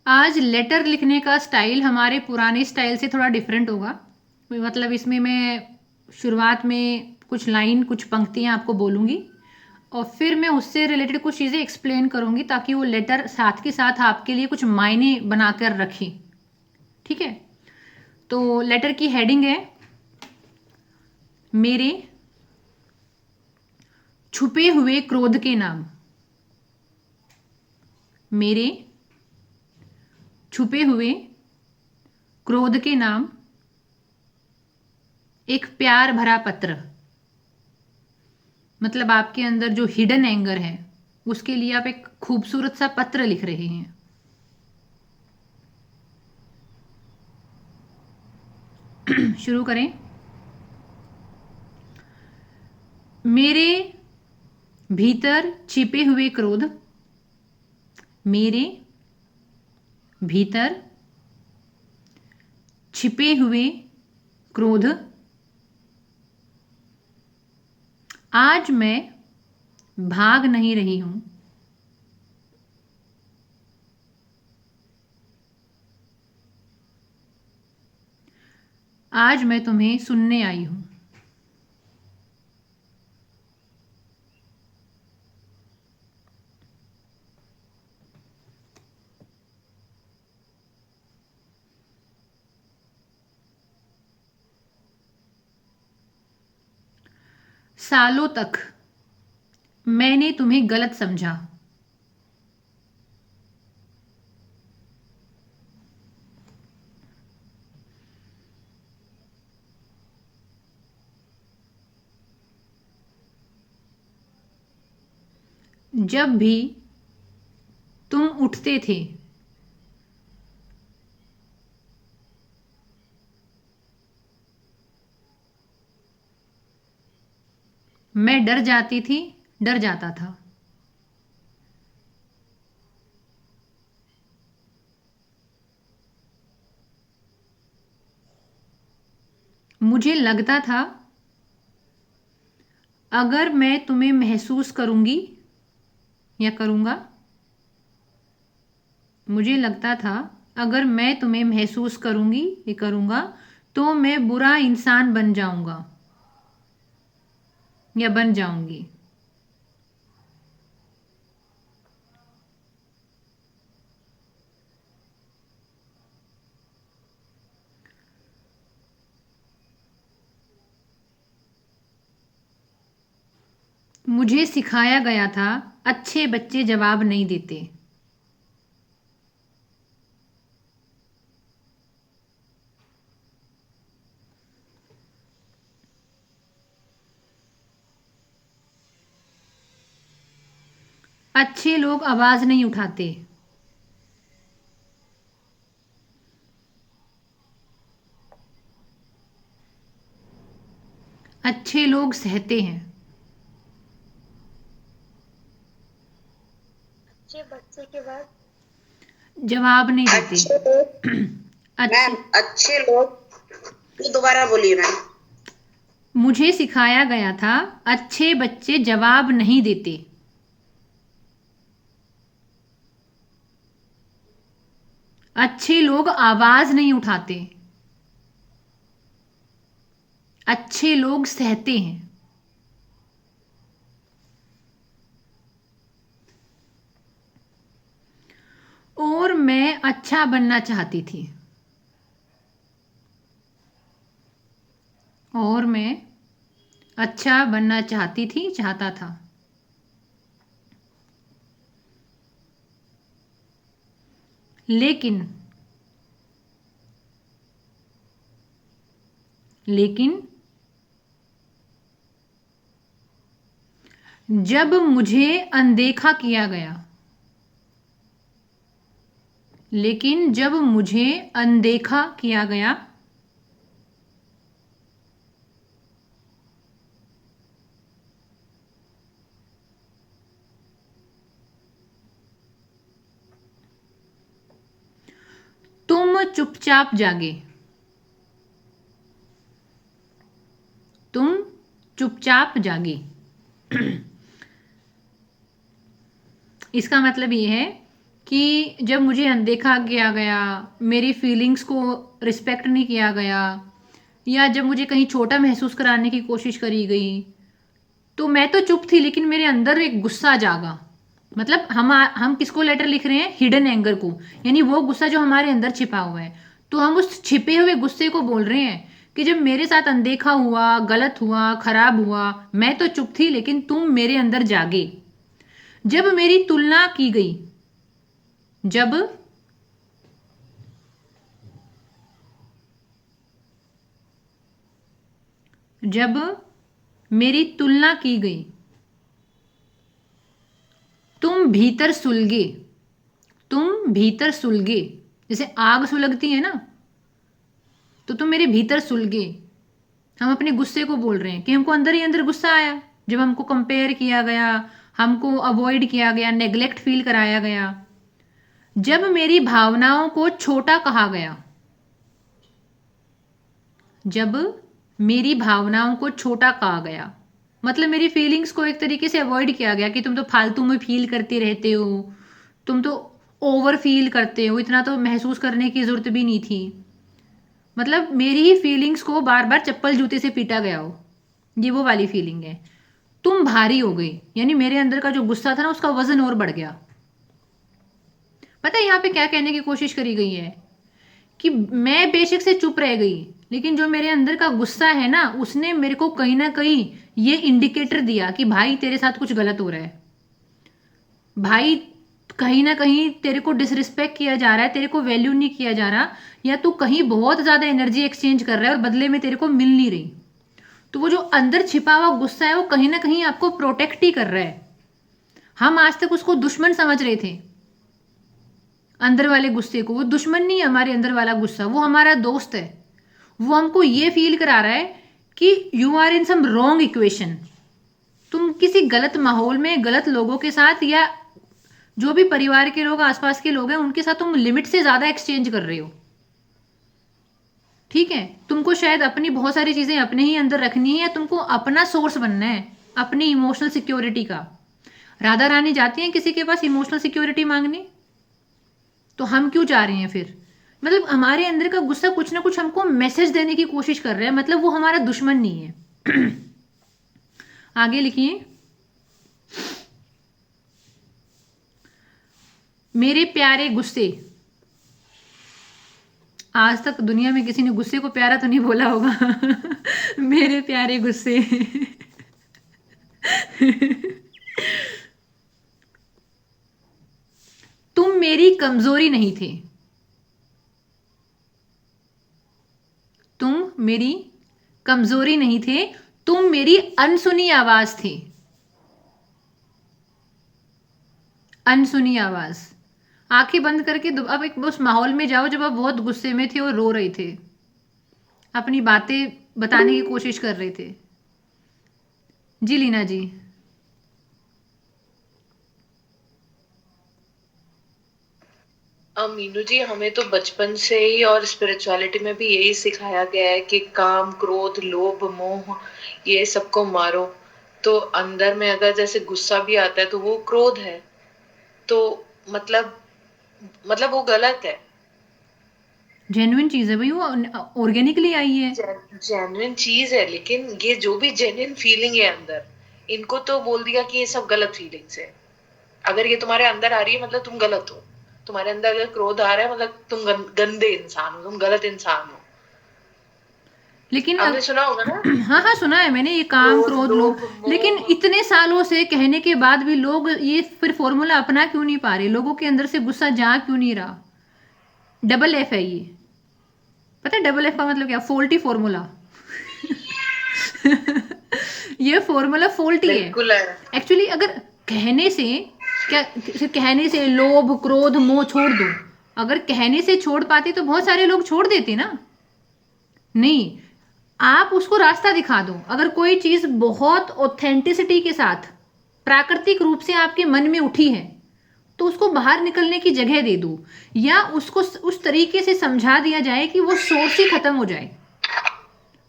आज लेटर लिखने का स्टाइल हमारे पुराने स्टाइल से थोड़ा डिफरेंट होगा। मतलब इसमें मैं शुरुआत में कुछ लाइन, कुछ पंक्तियाँ आपको बोलूँगी और फिर मैं उससे रिलेटेड कुछ चीज़ें एक्सप्लेन करूँगी ताकि वो लेटर साथ के साथ आपके लिए कुछ मायने बनाकर रखें। ठीक है, तो लेटर की हेडिंग है मेरे छुपे हुए क्रोध के नाम। मेरे छुपे हुए क्रोध के नाम, एक प्यार भरा पत्र। मतलब आपके अंदर जो हिडन एंगर है उसके लिए आप एक खूबसूरत सा पत्र लिख रहे हैं। शुरू करें। मेरे भीतर छिपे हुए क्रोध, मेरे भीतर छिपे हुए क्रोध, आज मैं भाग नहीं रही हूं। आज मैं तुम्हें सुनने आई हूं। सालों तक मैंने तुम्हें गलत समझा। जब भी तुम उठते थे मैं डर जाती थी, डर जाता था। मुझे लगता था अगर मैं तुम्हें महसूस करूंगी या करूंगा, मुझे लगता था अगर मैं तुम्हें महसूस करूंगी या करूंगा तो मैं बुरा इंसान बन जाऊंगा या बन जाऊंगी। मुझे सिखाया गया था अच्छे बच्चे जवाब नहीं देते। अच्छे लोग आवाज नहीं उठाते। अच्छे लोग सहते हैं। अच्छे बच्चे के बाद जवाब नहीं देते। अच्छे लोग, अच्छे। मैम अच्छे लोग, ये दोबारा बोलिए मैम। मुझे सिखाया गया था अच्छे बच्चे जवाब नहीं देते। अच्छे लोग आवाज नहीं उठाते। अच्छे लोग सहते हैं। और मैं अच्छा बनना चाहती थी। और मैं अच्छा बनना चाहती थी, चाहता था। लेकिन लेकिन जब मुझे अनदेखा किया गया, लेकिन जब मुझे अनदेखा किया गया, तुम चुपचाप जागे। तुम चुपचाप जागे। इसका मतलब ये है कि जब मुझे अनदेखा किया गया, मेरी फीलिंग्स को रिस्पेक्ट नहीं किया गया, या जब मुझे कहीं छोटा महसूस कराने की कोशिश करी गई, तो मैं तो चुप थी लेकिन मेरे अंदर एक गुस्सा जागा। मतलब हम किसको लेटर लिख रहे हैं? हिडन एंगर को, यानी वो गुस्सा जो हमारे अंदर छिपा हुआ है। तो हम उस छिपे हुए गुस्से को बोल रहे हैं कि जब मेरे साथ अनदेखा हुआ, गलत हुआ, खराब हुआ, मैं तो चुप थी लेकिन तुम मेरे अंदर जागे। जब मेरी तुलना की गई, जब जब मेरी तुलना की गई, तुम भीतर सुलगे, तुम भीतर सुलगे। जैसे आग सुलगती है ना, तो तुम मेरे भीतर सुलगे। हम अपने गुस्से को बोल रहे हैं कि हमको अंदर ही अंदर गुस्सा आया जब हमको कंपेयर किया गया, हमको अवॉइड किया गया, नेग्लेक्ट फील कराया गया। जब मेरी भावनाओं को छोटा कहा गया, जब मेरी भावनाओं को छोटा कहा गया, मतलब मेरी फीलिंग्स को एक तरीके से अवॉइड किया गया कि तुम तो फालतू में फील करते रहते हो, तुम तो ओवर फील करते हो, इतना तो महसूस करने की ज़रूरत भी नहीं थी। मतलब मेरी ही फीलिंग्स को बार बार चप्पल जूते से पीटा गया हो, ये वो वाली फीलिंग है। तुम भारी हो गई, यानी मेरे अंदर का जो गुस्सा था ना, उसका वजन और बढ़ गया। पता है यहाँ पे क्या कहने की कोशिश करी गई है? कि मैं बेशक से चुप रह गई, लेकिन जो मेरे अंदर का गुस्सा है ना, उसने मेरे को कहीं ना कहीं ये इंडिकेटर दिया कि भाई तेरे साथ कुछ गलत हो रहा है, भाई कहीं ना कहीं तेरे को डिसरिस्पेक्ट किया जा रहा है, तेरे को वैल्यू नहीं किया जा रहा, या तू कहीं बहुत ज़्यादा एनर्जी एक्सचेंज कर रहा है और बदले में तेरे को मिल नहीं रही। तो वो जो अंदर छिपा हुआ गुस्सा है वो कहीं ना कहीं आपको प्रोटेक्ट ही कर रहा है। हम आज तक उसको दुश्मन समझ रहे थे, अंदर वाले गुस्से को। वो दुश्मन नहीं है हमारे अंदर वाला गुस्सा, वो हमारा दोस्त है। वो हमको ये फील करा रहा है कि you are in some wrong equation. तुम किसी गलत माहौल में, गलत लोगों के साथ, या जो भी परिवार के लोग, आसपास के लोग हैं, उनके साथ तुम लिमिट से ज़्यादा एक्सचेंज कर रहे हो। ठीक है, तुमको शायद अपनी बहुत सारी चीज़ें अपने ही अंदर रखनी है, या तुमको अपना सोर्स बनना है अपनी इमोशनल सिक्योरिटी का। राधा रानी जाती हैं किसी के पास इमोशनल सिक्योरिटी मांगने, तो हम क्यों जा रहे हैं फिर? मतलब हमारे अंदर का गुस्सा कुछ ना कुछ हमको मैसेज देने की कोशिश कर रहा है, मतलब वो हमारा दुश्मन नहीं है। आगे लिखिए, मेरे प्यारे गुस्से। आज तक दुनिया में किसी ने गुस्से को प्यारा तो नहीं बोला होगा। मेरे प्यारे गुस्से। तुम मेरी कमजोरी नहीं थे, तुम मेरी कमजोरी नहीं थे, तुम मेरी अनसुनी आवाज थे। अनसुनी आवाज। आंखें बंद करके अब एक उस माहौल में जाओ जब आप बहुत गुस्से में थे और रो रहे थे, अपनी बातें बताने की कोशिश कर रहे थे। जी लीना जी। मीनू जी, हमें तो बचपन से ही और स्पिरिचुअलिटी में भी यही सिखाया गया है कि काम, क्रोध, लोभ, मोह, ये सबको मारो। तो अंदर में अगर जैसे गुस्सा भी आता है तो वो क्रोध है, तो मतलब वो गलत है। जेन्युइन चीज है भाई, वो ऑर्गेनिकली आई है। जेन्युइन चीज है, लेकिन ये जो भी जेन्युइन फीलिंग है अंदर, इनको तो बोल दिया कि ये सब गलत फीलिंग्स है। अगर ये तुम्हारे अंदर आ रही है मतलब तुम गलत हो। तुम्हारे अंदर अगर क्रोध आ रहा है मतलब तुम गंदे इंसान हो, तुम गलत इंसान हो। लेकिन आपने सुना होगा ना? हाँ हाँ सुना है मैंने, ये काम, क्रोध, क्रोध, लोभ। लोभ, लेकिन मोह। इतने सालों से कहने के बाद भी लोग ये फिर फॉर्मूला अपना क्यों नहीं पा रहे? लोगों के अंदर से गुस्सा जा क्यों नहीं रहा? डबल एफ है ये। पता है डबल एफ का मतलब क्या? Faulty formula. ये फॉर्मूला फोल्टी है बिल्कुल है। एक्चुअली। अगर कहने से क्या, कहने से लोभ, क्रोध, मोह छोड़ दो, अगर कहने से छोड़ पाते तो बहुत सारे लोग छोड़ देते ना। नहीं, आप उसको रास्ता दिखा दो। अगर कोई चीज बहुत ऑथेंटिसिटी के साथ, प्राकृतिक रूप से आपके मन में उठी है, तो उसको बाहर निकलने की जगह दे दो, या उसको उस तरीके से समझा दिया जाए कि वो सोर्स ही खत्म हो जाए,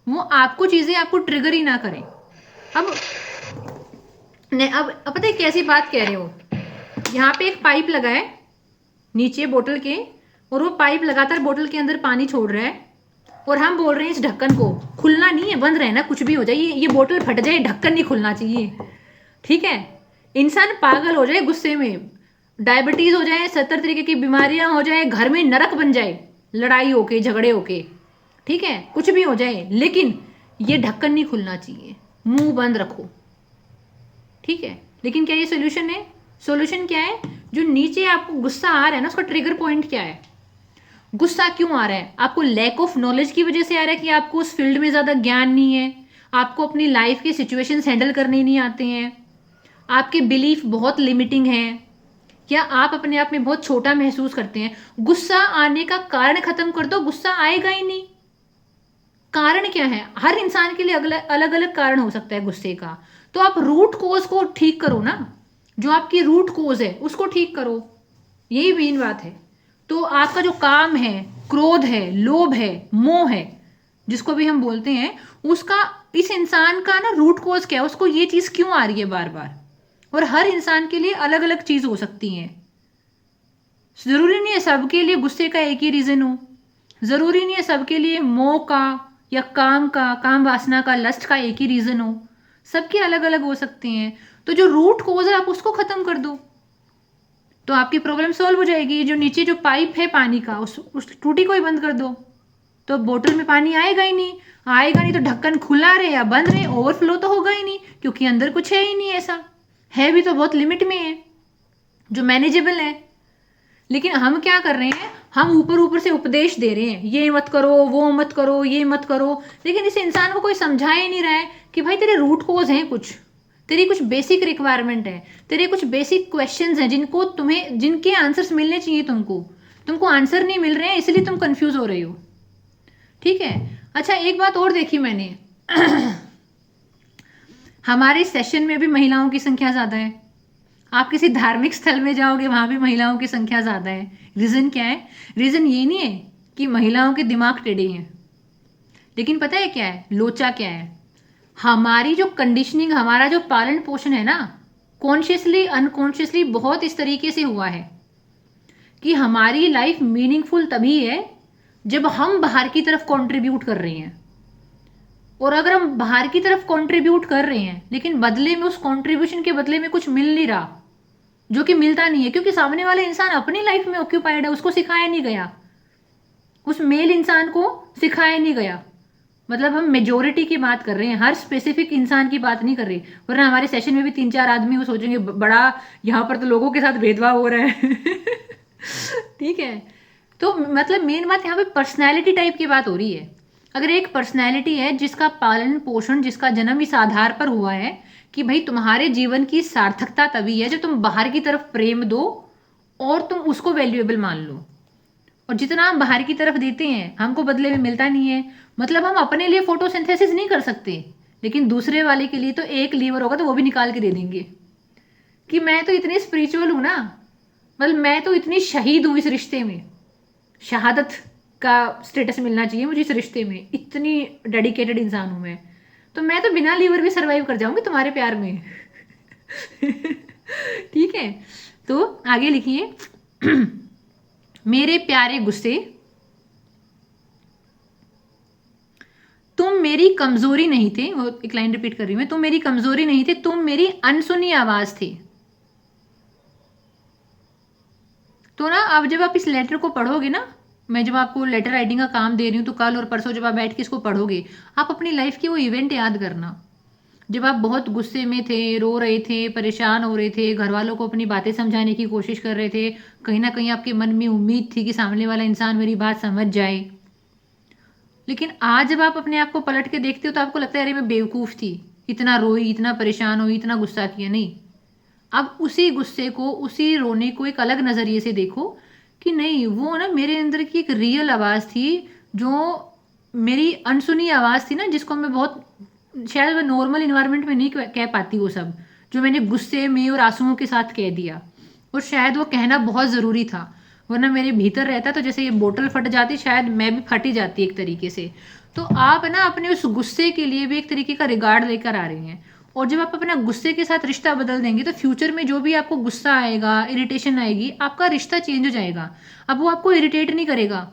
वो आपको चीजें आपको ट्रिगर ही ना करें। अब नहीं, अब पता है कैसी बात कह रहे हो? यहाँ पे एक पाइप लगा है, नीचे बोतल के, और वो पाइप लगातार बोतल के अंदर पानी छोड़ रहा है, और हम बोल रहे हैं इस ढक्कन को खुलना नहीं है, बंद रहना, कुछ भी हो जाए, ये बोतल फट जाए, ढक्कन नहीं खुलना चाहिए। ठीक है, इंसान पागल हो जाए गुस्से में, डायबिटीज हो जाए, 70 तरीके की बीमारियां हो जाए, घर में नरक बन जाए, लड़ाई होके, झगड़े होके, ठीक है, कुछ भी हो जाए, लेकिन ये ढक्कन नहीं खुलना चाहिए, मुंह बंद रखो। ठीक है, लेकिन क्या ये सोल्यूशन है? सोल्यूशन क्या है? जो नीचे आपको गुस्सा आ रहा है ना, उसका ट्रिगर पॉइंट क्या है? गुस्सा क्यों आ रहा है? आपको लैक ऑफ नॉलेज की वजह से आ रहा है कि आपको उस फील्ड में ज़्यादा ज्ञान नहीं है, आपको अपनी लाइफ के सिचुएशंस हैंडल करने नहीं आते हैं, आपके बिलीफ बहुत लिमिटिंग हैं, या आप अपने आप में बहुत छोटा महसूस करते हैं। गुस्सा आने का कारण खत्म कर दो, गुस्सा आएगा ही नहीं। कारण क्या है? हर इंसान के लिए अलग अलग कारण हो सकता है गुस्से का। तो आप रूट कोज को ठीक करो ना, जो आपकी रूट कोज है उसको ठीक करो, यही मेन बात है। तो आपका जो काम है, क्रोध है, लोभ है, मोह है, जिसको भी हम बोलते हैं, उसका, इस इंसान का ना रूट कोज क्या है, उसको ये चीज क्यों आ रही है बार बार। और हर इंसान के लिए अलग अलग चीज हो सकती है। जरूरी नहीं है सबके लिए गुस्से का एक ही रीजन हो, जरूरी नहीं है सबके लिए मोह का या काम का, काम वासना का, लस्ट का एक ही रीजन हो, सबके अलग अलग हो सकते हैं। तो जो रूट कोज है आप उसको खत्म कर दो, तो आपकी प्रॉब्लम सॉल्व हो जाएगी। जो नीचे जो पाइप है पानी का, उस टूटी को ही बंद कर दो, तो बोतल में पानी आएगा ही नहीं। आएगा नहीं तो ढक्कन खुला रहे या बंद रहे, ओवरफ्लो तो होगा ही नहीं, क्योंकि अंदर कुछ है ही नहीं ऐसा, है भी तो बहुत लिमिट में है, जो मैनेजेबल है। लेकिन हम क्या कर रहे हैं, हम ऊपर ऊपर से उपदेश दे रहे हैं, ये मत करो, वो मत करो, ये मत करो, लेकिन इस इंसान को कोई समझा ही नहीं रहा है कि भाई तेरे रूट कोज हैं कुछ, तेरी कुछ बेसिक रिक्वायरमेंट है, तेरे कुछ बेसिक क्वेश्चंस हैं जिनको तुम्हें, जिनके आंसर्स मिलने चाहिए तुमको आंसर नहीं मिल रहे हैं, इसलिए तुम कंफ्यूज हो रही हो। ठीक है, अच्छा एक बात और देखी मैंने हमारे सेशन में भी महिलाओं की संख्या ज़्यादा है। आप किसी धार्मिक स्थल में जाओगे, वहाँ भी महिलाओं की संख्या ज़्यादा है। रीज़न क्या है? रीज़न ये नहीं है कि महिलाओं के दिमाग टेढ़े हैं, लेकिन पता है क्या है, लोचा क्या है, हमारी जो कंडीशनिंग, हमारा जो पालन पोषण है ना, कॉन्शियसली अनकॉन्शियसली बहुत इस तरीके से हुआ है कि हमारी लाइफ मीनिंगफुल तभी है जब हम बाहर की तरफ कंट्रीब्यूट कर रहे हैं। और अगर हम बाहर की तरफ कंट्रीब्यूट कर रहे हैं लेकिन बदले में, उस कंट्रीब्यूशन के बदले में कुछ मिल नहीं रहा, जो कि मिलता नहीं है, क्योंकि सामने वाला इंसान अपनी लाइफ में ऑक्यूपाइड है, उसको सिखाया नहीं गया, उस मेल इंसान को सिखाया नहीं गया। मतलब हम मेजोरिटी की बात कर रहे हैं, हर स्पेसिफिक इंसान की बात नहीं कर रहे, वरना हमारे सेशन में भी 3-4 आदमी वो सोचेंगे बड़ा यहाँ पर तो लोगों के साथ भेदभाव हो रहा है ठीक है, तो मतलब मेन बात यहाँ पे पर्सनैलिटी टाइप की बात हो रही है। अगर एक पर्सनैलिटी है जिसका पालन पोषण, जिसका जन्म इस आधार पर हुआ है कि भाई तुम्हारे जीवन की सार्थकता तभी है जब तुम बाहर की तरफ प्रेम दो और तुम उसको वैल्यूएबल मान लो, और जितना हम बाहर की तरफ देते हैं हमको बदले में मिलता नहीं है। मतलब हम अपने लिए फोटोसिंथेसिस नहीं कर सकते, लेकिन दूसरे वाले के लिए तो एक लीवर होगा तो वो भी निकाल के दे देंगे कि मैं तो इतनी स्पिरिचुअल हूँ ना, मतलब मैं तो इतनी शहीद हूँ इस रिश्ते में, शहादत का स्टेटस मिलना चाहिए मुझे इस रिश्ते में, इतनी डेडिकेटेड इंसान हूँ मैं तो बिना लीवर भी सर्वाइव कर जाऊंगी तुम्हारे प्यार में ठीक है, तो आगे लिखिए मेरे प्यारे गुस्से, तुम मेरी कमजोरी नहीं थे, वो एक लाइन रिपीट कर रही हूं मैं, तुम मेरी कमजोरी नहीं थे, तुम मेरी अनसुनी आवाज थी। तो ना अब जब आप इस लेटर को पढ़ोगे ना, मैं जब आपको लेटर राइटिंग का काम दे रही हूँ, तो कल और परसों जब आप बैठ के इसको पढ़ोगे, आप अपनी लाइफ की वो इवेंट याद करना जब आप बहुत गुस्से में थे, रो रहे थे, परेशान हो रहे थे, घर वालों को अपनी बातें समझाने की कोशिश कर रहे थे, कहीं ना कहीं आपके मन में उम्मीद थी कि सामने वाला इंसान मेरी बात समझ जाए, लेकिन आज जब आप अपने आप को पलट के देखते हो तो आपको लगता है अरे मैं बेवकूफ़ थी, इतना रोई, इतना परेशान हुई, इतना गुस्सा किया। नहीं, अब उसी गुस्से को, उसी रोने को एक अलग नज़रिए से देखो कि नहीं, वो ना मेरे अंदर की एक रियल आवाज़ थी, जो मेरी अनसुनी आवाज़ थी ना, जिसको मैं बहुत शायद मैं नॉर्मल इन्वायरमेंट में नहीं कह पाती, वो सब जो मैंने गुस्से में और आंसुओं के साथ कह दिया, और शायद वो कहना बहुत ज़रूरी था, वरना मेरे भीतर रहता तो जैसे ये बोतल फट जाती, शायद मैं भी फटी जाती एक तरीके से। तो आप ना अपने उस गुस्से के लिए भी एक तरीके का रिगार्ड लेकर आ रही हैं, और जब आप अपना गुस्से के साथ रिश्ता बदल देंगे तो फ्यूचर में जो भी आपको गुस्सा आएगा, इरिटेशन आएगी, आपका रिश्ता चेंज हो जाएगा। अब वो आपको इरिटेट नहीं करेगा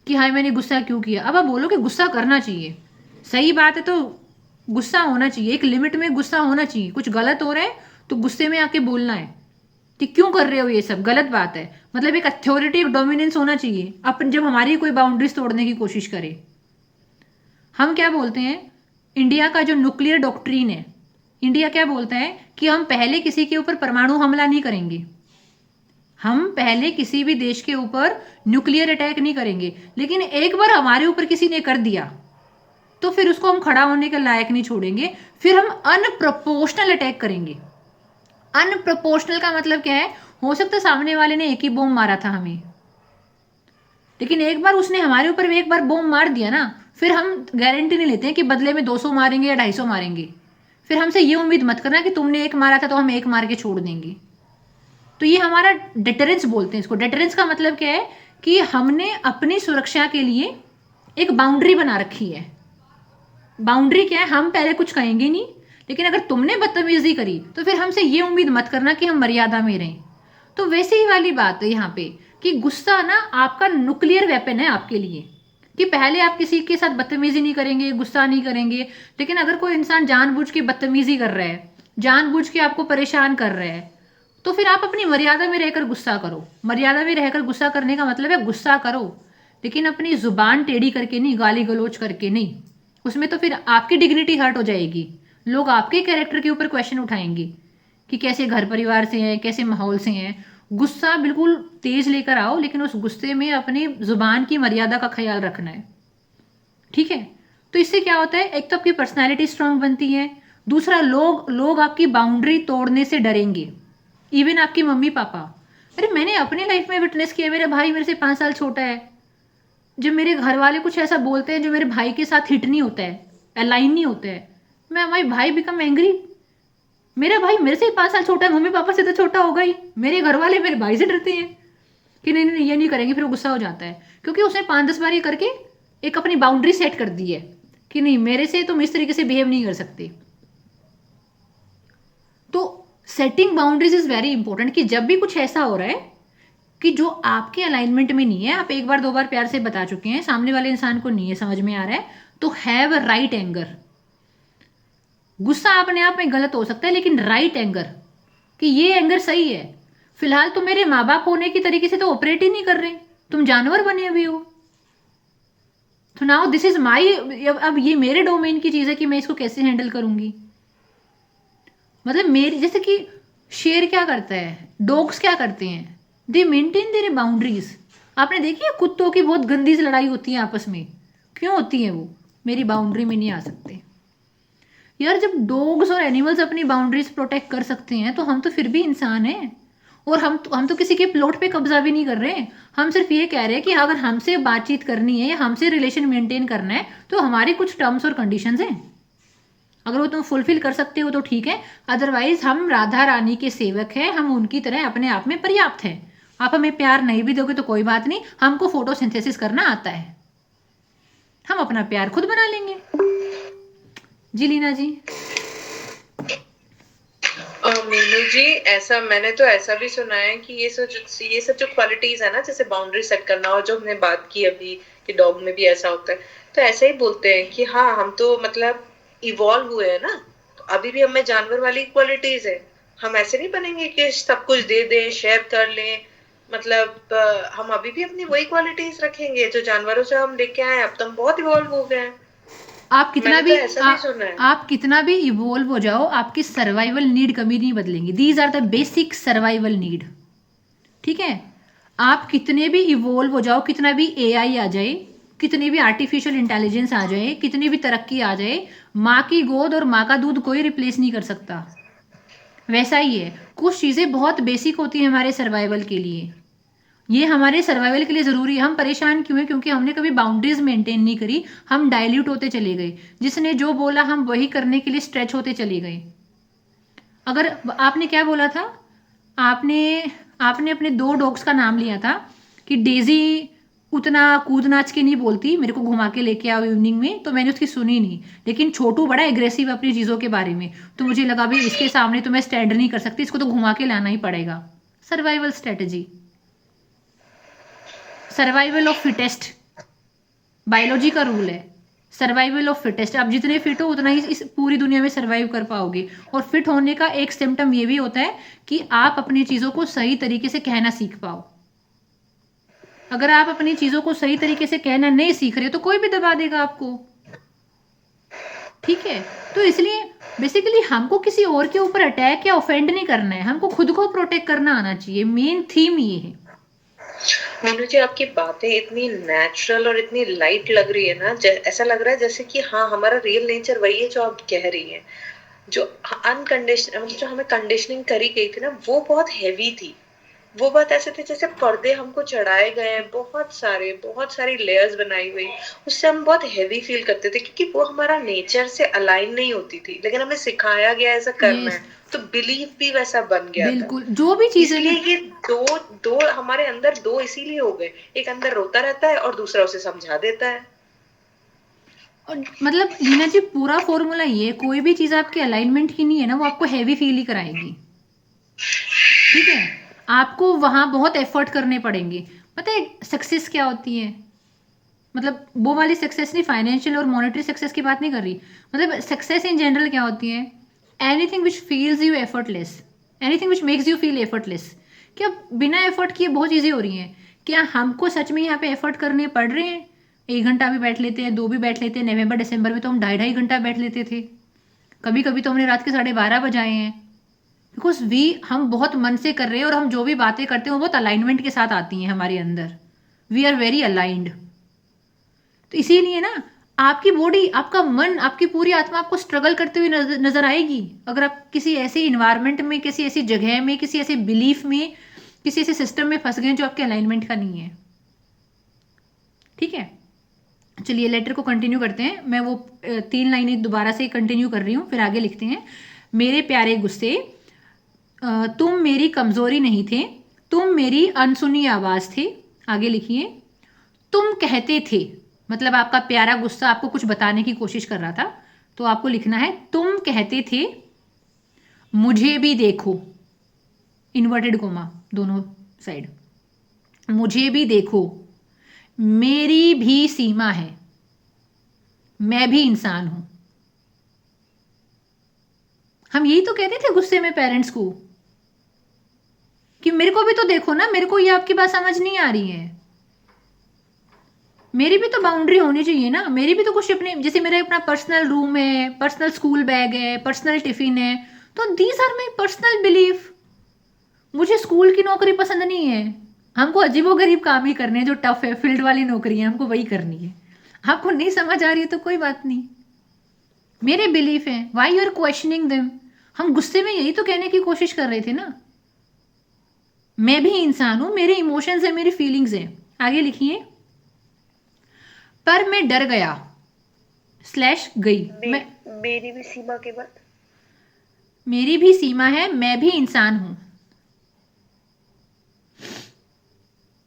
कि हाय मैंने गुस्सा क्यों किया। अब आप बोलो कि गुस्सा करना चाहिए, सही बात है, तो गुस्सा होना चाहिए, एक लिमिट में गुस्सा होना चाहिए। कुछ गलत हो रहा है तो गुस्से में आके बोलना है कि क्यों कर रहे हो ये सब, गलत बात है। मतलब एक अथॉरिटी, एक डोमिनेंस होना चाहिए। अपन जब हमारी कोई बाउंड्रीज तोड़ने की कोशिश करे, हम क्या बोलते हैं, इंडिया का जो न्यूक्लियर डॉक्ट्रिन है, इंडिया क्या बोलता है कि हम पहले किसी के ऊपर परमाणु हमला नहीं करेंगे, हम पहले किसी भी देश के ऊपर न्यूक्लियर अटैक नहीं करेंगे। लेकिन एक बार हमारे ऊपर किसी ने कर दिया तो फिर उसको हम खड़ा होने के लायक नहीं छोड़ेंगे, फिर हम अनप्रोपोर्शनल अटैक करेंगे। अनप्रोपोर्शनल का मतलब क्या है, हो सकता है सामने वाले ने एक ही बॉम्ब मारा था हमें, लेकिन एक बार उसने हमारे ऊपर एक बार बॉम्ब मार दिया ना, फिर हम गारंटी नहीं लेते हैं कि बदले में 200 मारेंगे या 250 मारेंगे। फिर हमसे ये उम्मीद मत करना कि तुमने एक मारा था तो हम एक मार के छोड़ देंगे। तो ये हमारा डेटरेंस बोलते हैं इसको। डेटरेंस का मतलब क्या है कि हमने अपनी सुरक्षा के लिए एक बाउंड्री बना रखी है। बाउंड्री क्या है, हम पहले कुछ कहेंगे नहीं, लेकिन अगर तुमने बदतमीजी करी तो फिर हमसे ये उम्मीद मत करना कि हम मर्यादा में रहें। तो वैसे ही वाली बात है यहाँ पे कि गुस्सा ना आपका न्यूक्लियर वेपन है आपके लिए, कि पहले आप किसी के साथ बदतमीजी नहीं करेंगे, गुस्सा नहीं करेंगे। लेकिन अगर कोई इंसान जानबूझ के बदतमीजी कर रहा है, जानबूझ के आपको परेशान कर रहा है, तो फिर आप अपनी मर्यादा में रहकर गुस्सा करो। मर्यादा में रहकर गुस्सा करने का मतलब है गुस्सा करो, लेकिन अपनी जुबान टेढ़ी करके नहीं, गाली गलौज करके नहीं। उसमें तो फिर आपकी डिग्निटी हर्ट हो जाएगी, लोग आपके कैरेक्टर के ऊपर क्वेश्चन उठाएंगे कि कैसे घर परिवार से हैं, कैसे माहौल से हैं। गुस्सा बिल्कुल तेज लेकर आओ, लेकिन उस गुस्से में अपनी जुबान की मर्यादा का ख्याल रखना है, ठीक है। तो इससे क्या होता है, एक तो आपकी पर्सनैलिटी स्ट्रांग बनती है, दूसरा लोग आपकी बाउंड्री तोड़ने से डरेंगे, इवन आपकी मम्मी पापा। अरे मैंने अपनी लाइफ में विटनेस किया, मेरा भाई मेरे से 5 साल छोटा है, जब मेरे घर वाले कुछ ऐसा बोलते हैं जो मेरे भाई के साथ हिट नहीं होता है, अलाइन नहीं होता है, मैं माई भाई बिकम एंग्री। मेरा भाई मेरे से 5 साल छोटा है, मम्मी पापा से तो छोटा होगा ही, मेरे घर वाले मेरे भाई से डरते हैं कि नहीं नहीं ये नहीं करेंगे, फिर वो गुस्सा हो जाता है क्योंकि उसने 5-10 बार ये करके एक अपनी बाउंड्री सेट कर दी है कि नहीं मेरे से तुम इस तरीके से बिहेव नहीं कर सकते। तो setting boundaries is very important कि जब भी कुछ ऐसा हो रहा है कि जो आपके अलाइनमेंट में नहीं है, आप एक बार 2 बार प्यार से बता चुके हैं, सामने वाले इंसान को नहीं है समझ में आ रहा है, तो हैव अ राइट एंगर। गुस्सा अपने आप में गलत हो सकता है, लेकिन राइट एंगर कि ये एंगर सही है। फिलहाल तुम मेरे माँ बाप होने की तरीके से तो ऑपरेट ही नहीं कर रहे, तुम जानवर बने हुए हो। तो नाउ दिस इज माई, अब ये मेरे डोमेन की चीज है कि मैं इसको कैसे हैंडल करूंगी। मतलब मेरी, जैसे कि शेर क्या करता है, डॉग्स क्या करते हैं, दे मेंटेन देयर बाउंड्रीज। आपने देखी है कुत्तों की बहुत गंदी सी लड़ाई होती है आपस में, क्यों होती है वो, मेरी बाउंड्री में नहीं आ सकते। यार जब डॉग्स और एनिमल्स अपनी बाउंड्रीज प्रोटेक्ट कर सकते हैं तो हम तो फिर भी इंसान हैं। और हम तो किसी के प्लॉट पे कब्जा भी नहीं कर रहे, हम सिर्फ ये कह रहे हैं कि अगर हमसे बातचीत करनी है या हमसे रिलेशन मेंटेन करना है तो हमारी कुछ टर्म्स और कंडीशंस हैं, अगर वो तुम फुलफिल कर सकते हो तो ठीक है, अदरवाइज हम राधा रानी के सेवक हैं, हम उनकी तरह अपने आप में पर्याप्त हैं। आप हमें प्यार नहीं भी दोगे तो कोई बात नहीं, हमको फोटोसिंथेसिस करना आता है, हम अपना प्यार खुद बना लेंगे। जी लीना जी। मीनू जी, ऐसा मैंने तो ऐसा भी सुना है कि ये सब जो क्वालिटीज है ना, जैसे बाउंड्री सेट करना, और जो हमने बात की अभी कि डॉग में भी ऐसा होता है, तो ऐसे ही बोलते हैं कि हाँ हम तो मतलब इवॉल्व हुए हैं ना, तो अभी भी हमें जानवर वाली क्वालिटीज है। हम ऐसे नहीं बनेंगे कि सब कुछ दे दें, शेयर कर लें, मतलब हम अभी भी अपनी वही क्वालिटीज रखेंगे जो जानवरों से हम लेके आए। अब तो हम बहुत इवॉल्व हो गए हैं। आप कितना मैंने भी तो ऐसा भी सुना है। आप कितना भी इवोल्व हो जाओ, आपकी सर्वाइवल नीड कभी नहीं बदलेंगी। These are the basic survival need, ठीक है। आप कितने भी इवोल्व हो जाओ, कितना भी एआई आ जाए, कितनी भी आर्टिफिशियल इंटेलिजेंस आ जाए, कितनी भी तरक्की आ जाए, माँ की गोद और माँ का दूध कोई रिप्लेस नहीं कर सकता। वैसा ही है, कुछ चीज़ें बहुत बेसिक होती हैं हमारे सर्वाइवल के लिए, ये हमारे सर्वाइवल के लिए ज़रूरी है। हम परेशान क्यों हैं, क्योंकि हमने कभी बाउंड्रीज मेंटेन नहीं करी, हम डाइल्यूट होते चले गए, जिसने जो बोला हम वही करने के लिए स्ट्रेच होते चले गए। अगर आपने क्या बोला था, आपने आपने अपने 2 डॉग्स का नाम लिया था कि डेजी उतना कूद नाच के नहीं बोलती, मेरे को घुमा के लेके आओ इवनिंग में, तो मैंने उसकी सुनी नहीं। लेकिन छोटू बड़ा एग्रेसिव अपनी चीज़ों के बारे में, तो मुझे लगा भाई इसके सामने तो मैं स्टैंड नहीं कर सकती, इसको तो घुमा के लाना ही पड़ेगा। Survival strategy, survival of fittest, biology का रूल है, सर्वाइवल ऑफ फिटेस्ट। आप जितने फिट हो उतना ही इस पूरी दुनिया में सर्वाइव कर पाओगे। और फिट होने का एक सिम्टम ये भी होता है कि आप अपनी चीज़ों को सही तरीके से कहना सीख पाओ। अगर आप अपनी चीज़ों को सही तरीके से कहना नहीं सीख रहे तो कोई भी दबा देगा आपको, ठीक है। तो इसलिए बेसिकली हमको किसी और के ऊपर अटैक या ऑफेंड नहीं करना है, हमको खुद को प्रोटेक्ट करना आना चाहिए। मेन थीम ये है। मीनू जी, आपकी बातें इतनी नेचुरल और इतनी लाइट लग रही है ना, ऐसा लग रहा है जैसे कि हाँ, हमारा रियल नेचर वही है जो आप कह रही हैं। जो अनकंडीशन, जो हमें कंडीशनिंग करी गई थी ना, वो बहुत हैवी थी। वो बात ऐसे थे जैसे पर्दे हमको चढ़ाए गए हैं, बहुत सारी लेयर्स बनाई हुई, उससे हम बहुत हैवी फील करते थे, क्योंकि वो हमारा नेचर से अलाइन नहीं होती थी। लेकिन हमें सिखाया गया ऐसा करना यस, है, तो बिलीफ भी वैसा बन गया था। बिल्कुल। जो भी चीज़ है इसलिए ना, ये दो दो हमारे अंदर दो इसीलिए हो गए, एक अंदर रोता रहता है और दूसरा उसे समझा देता है। और मतलब लीना जी पूरा फॉर्मूला ये है, कोई भी चीज़ आपके अलाइनमेंट की नहीं है ना, वो आपको हैवी फील ही कराएगी, ठीक है। आपको वहाँ बहुत एफर्ट करने पड़ेंगे। पता है सक्सेस क्या होती है? मतलब वो वाली सक्सेस नहीं, फाइनेंशियल और मॉनेटरी सक्सेस की बात नहीं कर रही। मतलब सक्सेस इन जनरल क्या होती है? Anything which feels you effortless, anything which makes you feel effortless. क्या बिना एफर्ट किए बहुत चीज़ें हो रही हैं? क्या हमको सच में यहाँ पे एफर्ट करने पड़ रहे हैं? 1 घंटा भी बैठ लेते हैं, 2 भी बैठ लेते हैं। नवंबर दिसंबर में तो हम 2.5-2.5 घंटा बैठ लेते थे। कभी कभी तो हमने रात के 12:30 बजाए हैं। बिकॉज हम बहुत मन से कर रहे हैं, और हम जो भी बातें करते हैं वो बहुत अलाइनमेंट के साथ आती हैं हमारे अंदर। We are very aligned. तो इसीलिए ना आपकी बॉडी, आपका मन, आपकी पूरी आत्मा आपको स्ट्रगल करते हुए नजर आएगी, अगर आप किसी ऐसे इन्वायरमेंट में, किसी ऐसी जगह में, किसी ऐसे बिलीफ में, किसी ऐसे सिस्टम में फंस गए जो आपके अलाइनमेंट का नहीं है, ठीक है। चलिए लेटर को कंटिन्यू करते हैं। मैं वो 3 लाइनें दोबारा से कंटिन्यू कर रही हूँ, फिर आगे लिखते हैं। मेरे प्यारे गुस्से, तुम मेरी कमजोरी नहीं थे, तुम मेरी अनसुनी आवाज थे। आगे लिखिए। तुम कहते थे, मतलब आपका प्यारा गुस्सा आपको कुछ बताने की कोशिश कर रहा था, तो आपको लिखना है तुम कहते थे मुझे भी देखो, इन्वर्टेड कोमा दोनों साइड, मुझे भी देखो, मेरी भी सीमा है, मैं भी इंसान हूं। हम यही तो कहते थे गुस्से में पेरेंट्स को कि मेरे को भी तो देखो ना, मेरे को ये आपकी बात समझ नहीं आ रही है, मेरी भी तो बाउंड्री होनी चाहिए ना, मेरी भी तो कुछ अपने, जैसे मेरा अपना पर्सनल रूम है, पर्सनल स्कूल बैग है, पर्सनल टिफिन है, तो these are my personal belief. मुझे स्कूल की नौकरी पसंद नहीं है, हमको अजीबोगरीब काम ही करने हैं, जो टफ है, फील्ड वाली नौकरी है, हमको वही करनी है। आपको नहीं समझ आ रही है तो कोई बात नहीं, मेरे बिलीफ है, why you are questioning them. हम गुस्से में यही तो कहने की कोशिश कर रहे थे ना, मैं भी इंसान हूं, मेरे इमोशंस है, मेरी फीलिंग्स है। आगे लिखिए। पर मैं डर गया स्लैश गई, मैं, मेरी भी सीमा के बाद मेरी भी सीमा है, मैं भी इंसान हूं,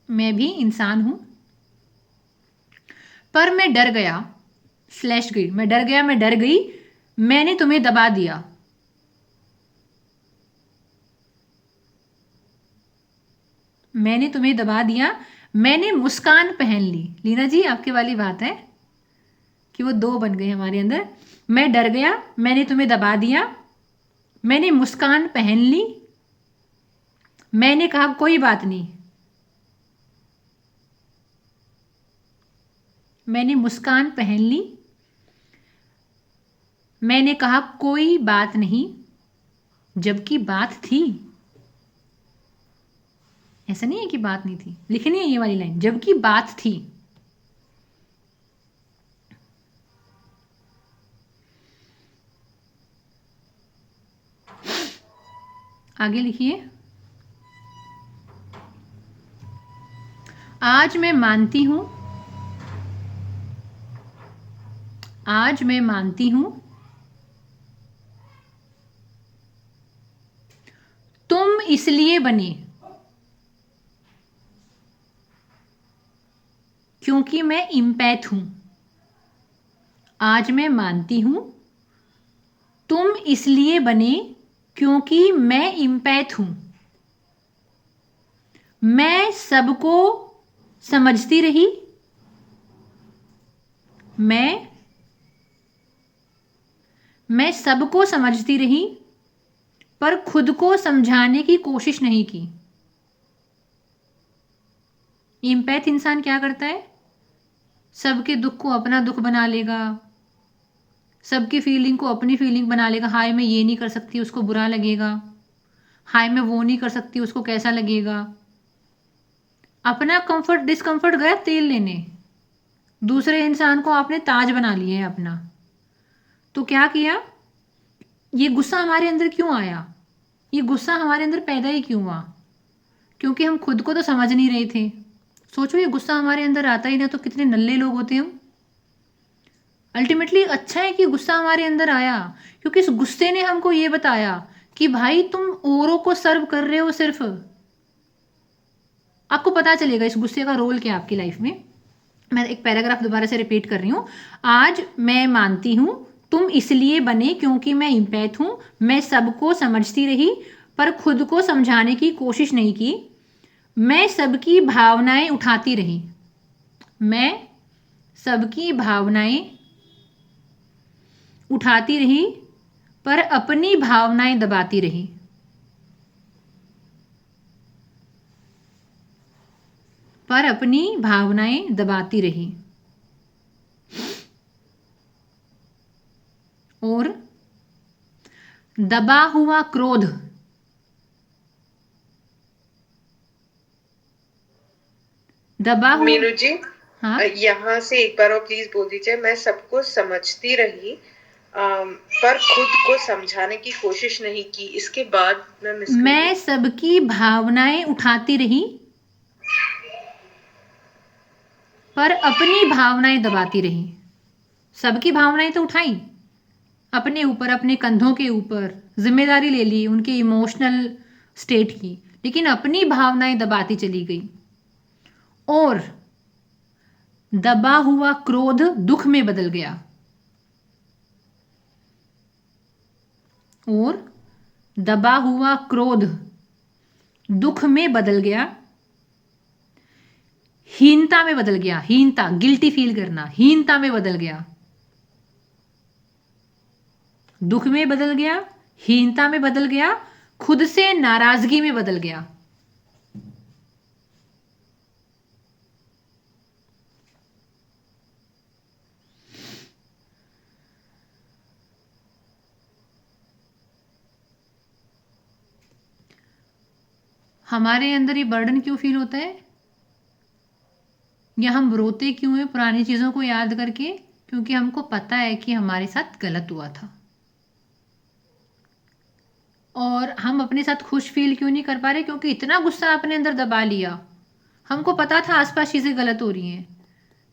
मैं भी इंसान हूं। पर मैं डर गया स्लैश गई, मैं डर गया, मैं डर गई, मैंने तुम्हें दबा दिया, मैंने तुम्हें दबा दिया, मैंने मुस्कान पहन ली। लीना जी आपके वाली बात है कि वो दो बन गए हमारे अंदर। मैं डर गया, मैंने तुम्हें दबा दिया, मैंने मुस्कान पहन ली, मैंने कहा कोई बात नहीं, मैंने मुस्कान पहन ली, मैंने कहा कोई बात नहीं, जबकि बात थी। ऐसा नहीं है कि बात नहीं थी, लिखनी है ये वाली लाइन, जबकि बात थी। आगे लिखिए। आज मैं मानती हूं, आज मैं मानती हूं, तुम इसलिए बने, क्योंकि मैं इम्पैथ हूं। आज मैं मानती हूं तुम इसलिए बने क्योंकि मैं इम्पैथ हूं। मैं सबको समझती रही। मैं सबको समझती रही पर खुद को समझाने की कोशिश नहीं की। इम्पैथ इंसान क्या करता है? सबके दुख को अपना दुख बना लेगा, सबकी फीलिंग को अपनी फीलिंग बना लेगा। हाय मैं ये नहीं कर सकती, उसको बुरा लगेगा। हाय मैं वो नहीं कर सकती, उसको कैसा लगेगा। अपना कंफर्ट डिस्कंफर्ट गया तेल लेने, दूसरे इंसान को आपने ताज बना लिया है अपना। तो क्या किया? ये गुस्सा हमारे अंदर क्यों आया? ये गुस्सा हमारे अंदर पैदा ही क्यों हुआ? क्योंकि हम खुद को तो समझ नहीं रहे थे। सोचो ये गुस्सा हमारे अंदर आता ही ना तो कितने नल्ले लोग होते हम। अल्टीमेटली अच्छा है कि गुस्सा हमारे अंदर आया, क्योंकि इस गुस्से ने हमको ये बताया कि भाई तुम औरों को सर्व कर रहे हो सिर्फ। आपको पता चलेगा इस गुस्से का रोल क्या है आपकी लाइफ में। मैं एक पैराग्राफ दोबारा से रिपीट कर रही हूँ। आज मैं मानती हूँ तुम इसलिए बने क्योंकि मैं इम्पैथ हूँ। मैं सबको समझती रही पर खुद को समझाने की कोशिश नहीं की। मैं सबकी भावनाएं उठाती रही। मैं सबकी भावनाएं उठाती रही पर अपनी भावनाएं दबाती रही। पर अपनी भावनाएं दबाती रही। और दबा हुआ क्रोध, दबा हुआ। मीनू जी, हाँ यहाँ से एक बार और प्लीज बोल दीजिए। मैं सबको समझती रही पर खुद को समझाने की कोशिश नहीं की। इसके बाद मैं सबकी भावनाएं उठाती रही पर अपनी भावनाएं दबाती रही। सबकी भावनाएं तो उठाई, अपने ऊपर, अपने कंधों के ऊपर जिम्मेदारी ले ली उनके इमोशनल स्टेट की, लेकिन अपनी भावनाएं दबाती चली गई। और दबा हुआ क्रोध दुख में बदल गया। और दबा हुआ क्रोध दुख में बदल गया। हीनता में बदल गया। हीनता, गिल्टी फील करना, हीनता में बदल गया। दुख में बदल गया, हीनता में बदल गया, खुद से नाराजगी में बदल गया। हमारे अंदर ये बर्डन क्यों फील होता है, या हम रोते क्यों हैं पुरानी चीजों को याद करके? क्योंकि हमको पता है कि हमारे साथ गलत हुआ था। और हम अपने साथ खुश फील क्यों नहीं कर पा रहे? क्योंकि इतना गुस्सा अपने अंदर दबा लिया। हमको पता था आसपास चीज़ें गलत हो रही हैं,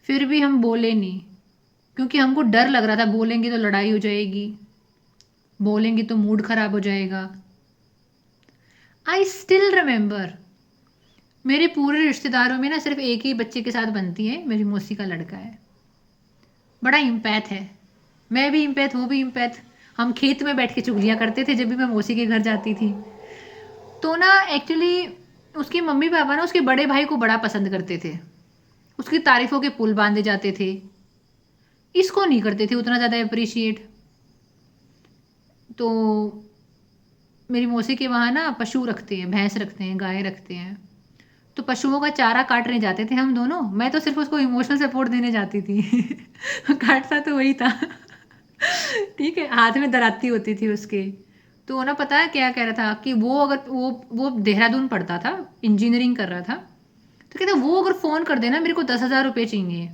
फिर भी हम बोले नहीं, क्योंकि हमको डर लग रहा था बोलेंगे तो लड़ाई हो जाएगी, बोलेंगे तो मूड खराब हो जाएगा। आई स्टिल रिमेंबर, मेरे पूरे रिश्तेदारों में ना सिर्फ एक ही बच्चे के साथ बनती है, मेरी मौसी का लड़का है, बड़ा इम्पैथ है। मैं भी इम्पैथ, वो भी इम्पैथ। हम खेत में बैठ के चुगलियाँ करते थे जब भी मैं मौसी के घर जाती थी। तो ना एक्चुअली उसके मम्मी पापा ना उसके बड़े भाई को बड़ा पसंद करते थे, उसकी तारीफों के पुल बांधे जाते थे। इसको नहीं करते थे उतना ज़्यादा अप्रिशिएट। तो मेरी मौसी के वहाँ ना पशु रखते हैं, भैंस रखते हैं, गाय रखते हैं। तो पशुओं का चारा काटने जाते थे हम दोनों। मैं तो सिर्फ उसको इमोशनल सपोर्ट देने जाती थी। काटता तो वही था। ठीक है, हाथ में दराती होती थी उसके। तो वो ना पता है क्या कह रहा था कि वो अगर वो देहरादून पढ़ता था, इंजीनियरिंग कर रहा था। तो कहता वो अगर फ़ोन कर देना मेरे को 10,000 रुपये चाहिए,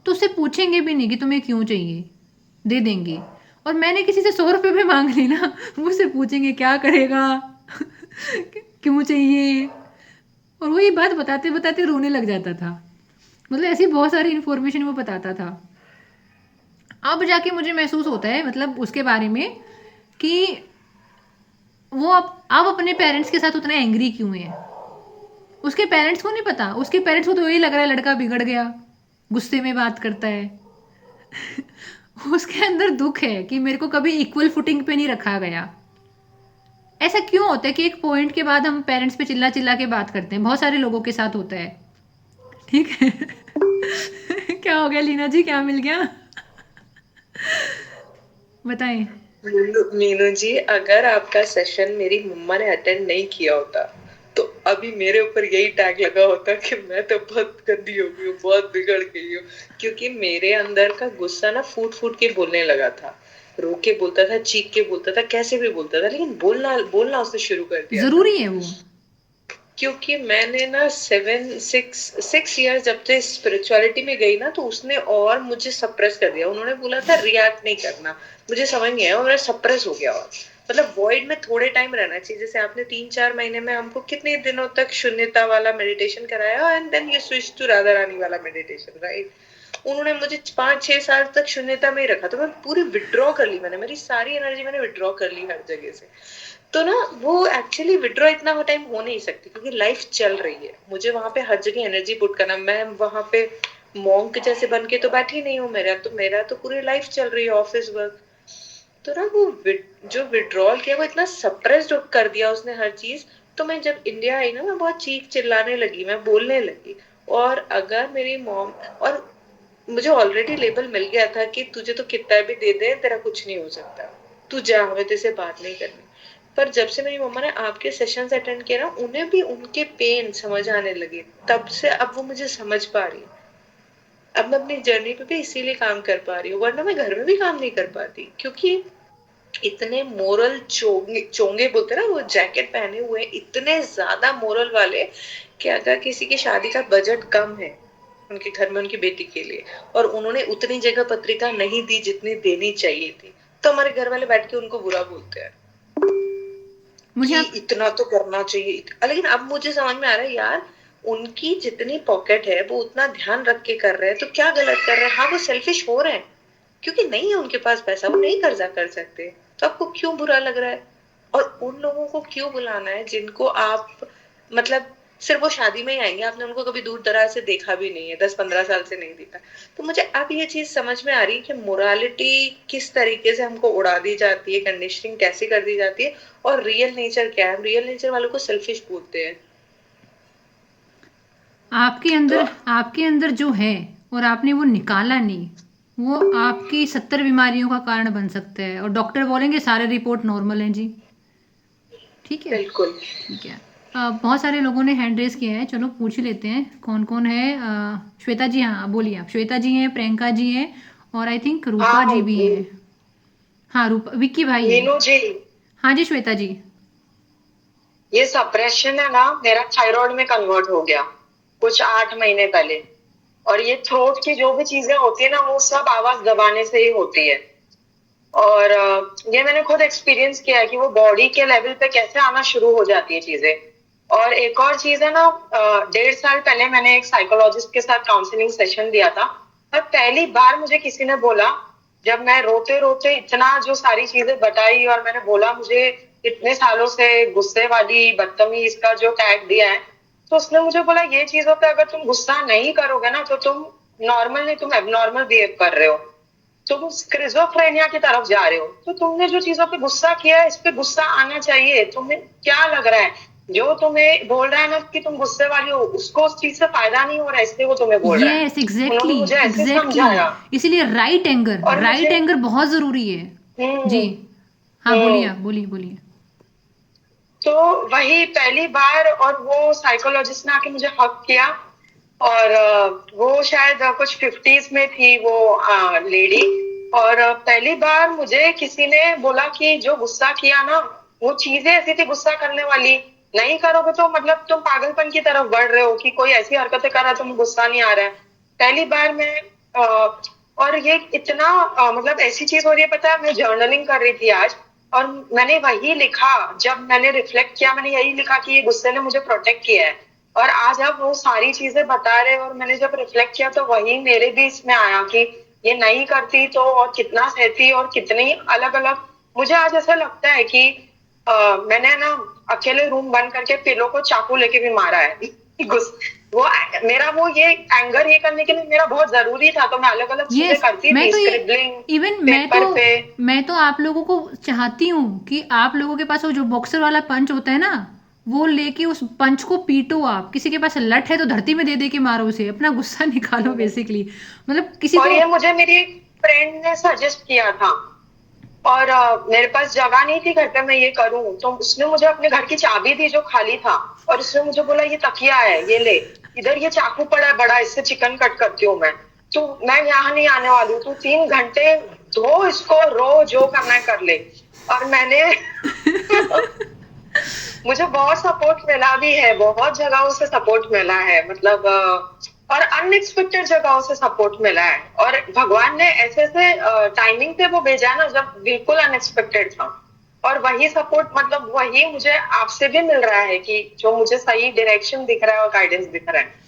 तो उससे पूछेंगे भी नहीं कि तुम्हें क्यों चाहिए, दे देंगे। और मैंने किसी से 100 रुपये भी मांग ली ना, मुझसे पूछेंगे क्या करेगा, क्यों चाहिए। और वही बात बताते बताते रोने लग जाता था। मतलब ऐसी बहुत सारी इन्फॉर्मेशन वो बताता था। अब जाके मुझे महसूस होता है मतलब उसके बारे में कि वो अब अपने पेरेंट्स के साथ उतना एंग्री क्यों है। उसके पेरेंट्स को नहीं पता, उसके पेरेंट्स को तो यही लग रहा है लड़का बिगड़ गया, गुस्से में बात करता है। उसके अंदर दुख है कि मेरे को कभी इक्वल फुटिंग पे नहीं रखा गया। ऐसा क्यों होता है कि एक पॉइंट के बाद हम पेरेंट्स पे चिल्ला चिल्ला के बात करते हैं? बहुत सारे लोगों के साथ होता है। ठीक है। क्या हो गया लीना जी, क्या मिल गया? बताएं। मीनू जी, अगर आपका सेशन मेरी मम्मा ने अटेंड नहीं किया होता तो अभी मेरे ऊपर यही टैग लगा होता कि मैं तो बहुत गंदी हो गई हूँ, बहुत बिगड़ गई हूँ। क्योंकि मेरे अंदर का गुस्सा ना फूट फूट के बोलने लगा था, रो के बोलता था, चीख के बोलता था, कैसे भी बोलता था, लेकिन बोलना बोलना उसने शुरू कर दिया था। जरूरी है वो। क्योंकि मैंने ना 6 ईयर जब से स्पिरिचुअलिटी में गई ना, तो उसने और मुझे सप्रेस कर दिया। उन्होंने बोला था रिएक्ट नहीं करना, मुझे समझ नहीं आया, और सप्रेस हो गया। और मतलब वॉइड में थोड़े टाइम रहना चाहिए। जैसे आपने 3-4 महीने में हमको कितने दिनों तक शून्यता वाला मेडिटेशन कराया, and then you switch to Radha Rani वाला मेडिटेशन, राइट? उन्होंने मुझे 5-6 साल तक शून्यता में ही रखा, तो मैं पूरी विड्रॉ कर ली, मैंने मेरी सारी एनर्जी मैंने विड्रॉ कर ली हर जगह से। तो ना वो एक्चुअली विड्रॉ इतना टाइम हो नहीं सकती, क्योंकि लाइफ चल रही है, मुझे वहां पे हर जगह एनर्जी पुट करना। मैं वहां पे मॉन्क जैसे बन के तो बैठी नहीं हूँ, मेरा तो पूरी लाइफ चल रही है, ऑफिस वर्क। तो ना वो जो विड्रॉल किया वो इतना सप्रेस्ड कर दिया उसने हर चीज। तो मैं जब इंडिया आई ना, मैं बहुत चीख चिल्लाने लगी, मैं बोलने लगी। और अगर मेरी मॉम, और मुझे ऑलरेडी लेबल मिल गया था कि तुझे तो कितना भी दे दे, तेरा कुछ नहीं हो सकता, तू जा, हमें तेरे से बात नहीं करनी। पर जब से मेरी मम्मा ने आपके सेशंस अटेंड किया ना, उन्हें भी उनके पेन समझ आने लगे। तब से अब वो मुझे समझ पा रही है। अब मैं अपनी जर्नी पे भी इसीलिए काम कर पा रही हूँ, वरना मैं घर में भी काम नहीं कर पाती। क्योंकि इतने मोरल चोंगे चोंगे बोलते ना, वो जैकेट पहने हुए इतने ज्यादा मोरल वाले, कि अगर किसी की शादी का बजट कम है उनके घर में उनकी बेटी के लिए, और उन्होंने उतनी जगह पत्रिका नहीं दी जितनी देनी चाहिए थी, तो हमारे घर वाले बैठ के उनको बुरा बोलते हैं मुझे कि आप इतना तो करना चाहिए। लेकिन अब मुझे समझ में आ रहा है यार, उनकी जितनी पॉकेट है वो उतना ध्यान रख के कर रहे हैं, तो क्या गलत कर रहे हैं? हाँ, वो सेल्फिश हो रहे हैं, क्योंकि नहीं है उनके पास पैसा, वो नहीं कर्जा कर सकते। तो आपको क्यों बुरा लग रहा है? और उन लोगों को क्यों बुलाना है जिनको आप, मतलब सिर्फ वो शादी में ही आएंगे, आपने उनको कभी दूर दराज से देखा भी नहीं है, 10-15 साल से नहीं देखा। तो मुझे अब ये चीज समझ में आ रही है कि मोरालिटी किस तरीके से हमको उड़ा दी जाती है, कंडीशनिंग कैसे कर दी जाती है, और रियल नेचर क्या है। रियल नेचर वालों को सेल्फिश बोलते हैं। तो आपके अंदर जो है और आपने वो निकाला नहीं, वो आपकी 70 बीमारियों का कारण बन सकता है, और डॉक्टर बोलेंगे सारे रिपोर्ट नॉर्मल हैं जी। ठीक है। बिल्कुल। ठीक है। बहुत सारे लोगों ने हैंड रेस किया है, चलो पूछ ही लेते हैं कौन कौन है। श्वेता जी, हाँ बोलिए आप। श्वेता जी हैं, प्रियंका जी हैं, और आई थिंक रूपा हाँ जी भी हैं। हाँ, रूपा, विक्की भाई है। मीनू जी, हाँ जी श्वेता जी। ये सप्रेशन है ना, मेरा थायराइड में कन्वर्ट हो गया कुछ 8 महीने पहले। और ये थ्रोट की जो भी चीजें होती है ना, वो सब आवाज दबाने से ही होती है। और ये मैंने खुद एक्सपीरियंस किया है कि वो बॉडी के लेवल पे कैसे आना शुरू हो जाती है चीजें। और एक और चीज है ना, 1.5 साल पहले मैंने एक साइकोलॉजिस्ट के साथ काउंसलिंग सेशन दिया था। और पहली बार मुझे किसी ने बोला, जब मैं रोते रोते इतना जो सारी चीजें बताई, और मैंने बोला मुझे इतने सालों से गुस्से वाली बदतमीज का जो टैग दिया है, तो उसने मुझे बोला ये चीजों पे अगर तुम गुस्सा नहीं करोगे ना, तो तुम नॉर्मल नहीं, तुम एबनॉर्मल बिहेव कर रहे हो, तुम स्किज़ोफ्रेनिया की तरफ जा रहे हो। तो तुमने जो चीजों पे गुस्सा किया है, इस पे गुस्सा आना चाहिए। तुम्हें क्या लग रहा है, जो तुम्हें बोल रहा है ना कि तुम गुस्से वाली हो, उसको उस चीज से फायदा नहीं हो रहा है, इसलिए वो तुम्हें बोल रहा है। यस, उन्होंने एग्जैक्टली, मुझे ऐसे एग्जैक्टली। समझाया। इसीलिए राइट एंगर, और मुझे राइट एंगर बहुत जरूरी है। जी। हम्म हाँ बोलिए, हम्म आप बोलिए बोलिए। तो वही पहली बार, और वो साइकोलॉजिस्ट ने आके मुझे हक किया। और वो शायद कुछ 50s में थी वो लेडी। और पहली बार मुझे किसी ने बोला कि जो गुस्सा किया ना, वो चीजें ऐसी थी गुस्सा करने वाली, नहीं करोगे तो मतलब तुम पागलपन की तरफ बढ़ रहे हो, कि कोई ऐसी हरकतें कर रहा है, तुम्हें गुस्सा नहीं आ रहा है। पहली बार मैं और ये इतना मतलब ऐसी चीज हो रही है, पता है, मैं जर्नलिंग कर रही थी आज, और मैंने वही लिखा, जब मैंने रिफ्लेक्ट किया, मैंने यही लिखा कि ये गुस्से ने मुझे प्रोटेक्ट किया है। और आज आप वो सारी चीजें बता रहे, और मैंने जब रिफ्लेक्ट किया तो वही मेरे भी इसमें आया कि ये नहीं करती तो और कितना सहती, और कितनी अलग अलग। मुझे आज ऐसा लगता है कि मैंने ना अकेले रूम बंद करके पिलो को चाकू लेके भी मारा है। वो मेरा वो ये एंगर ये करने के लिए मेरा बहुत जरूरी था, तो मैं अलग अलग चीजें यस, करती मैं थी, तो ये स्क्रिबलिंग इवन पेपर पे। मैं तो आप लोगों को चाहती हूँ कि आप लोगों के पास वो जो बॉक्सर वाला पंच होता है ना, वो लेके उस पंच को पीटो। आप किसी के पास लठ है तो धरती में दे दे के मारो उसे, अपना गुस्सा निकालो बेसिकली। मतलब किसी और को। ये मुझे मेरी फ्रेंड ने सजेस्ट किया था, और मेरे पास जगह नहीं थी घर पे मैं ये करूं, तो उसने मुझे अपने घर की चाबी दी जो खाली था, और उसने मुझे बोला ये तकिया है, ये ले, इधर ये चाकू पड़ा है बड़ा, इससे चिकन कट करती हूँ तो मैं यहाँ नहीं आने वाली हूँ, तू 3 घंटे धो इसको, रो, जो करना है कर ले। और मैंने मुझे बहुत सपोर्ट मिला भी है, बहुत जगहों से सपोर्ट मिला है, मतलब और अनएक्सपेक्टेड जगहों से सपोर्ट मिला है, और भगवान ने ऐसे ऐसे टाइमिंग पे वो भेजा है ना जब बिल्कुल अनएक्सपेक्टेड था। और वही सपोर्ट, मतलब वही मुझे आपसे भी मिल रहा है कि जो मुझे सही डायरेक्शन दिख रहा है और गाइडेंस दिख रहा है।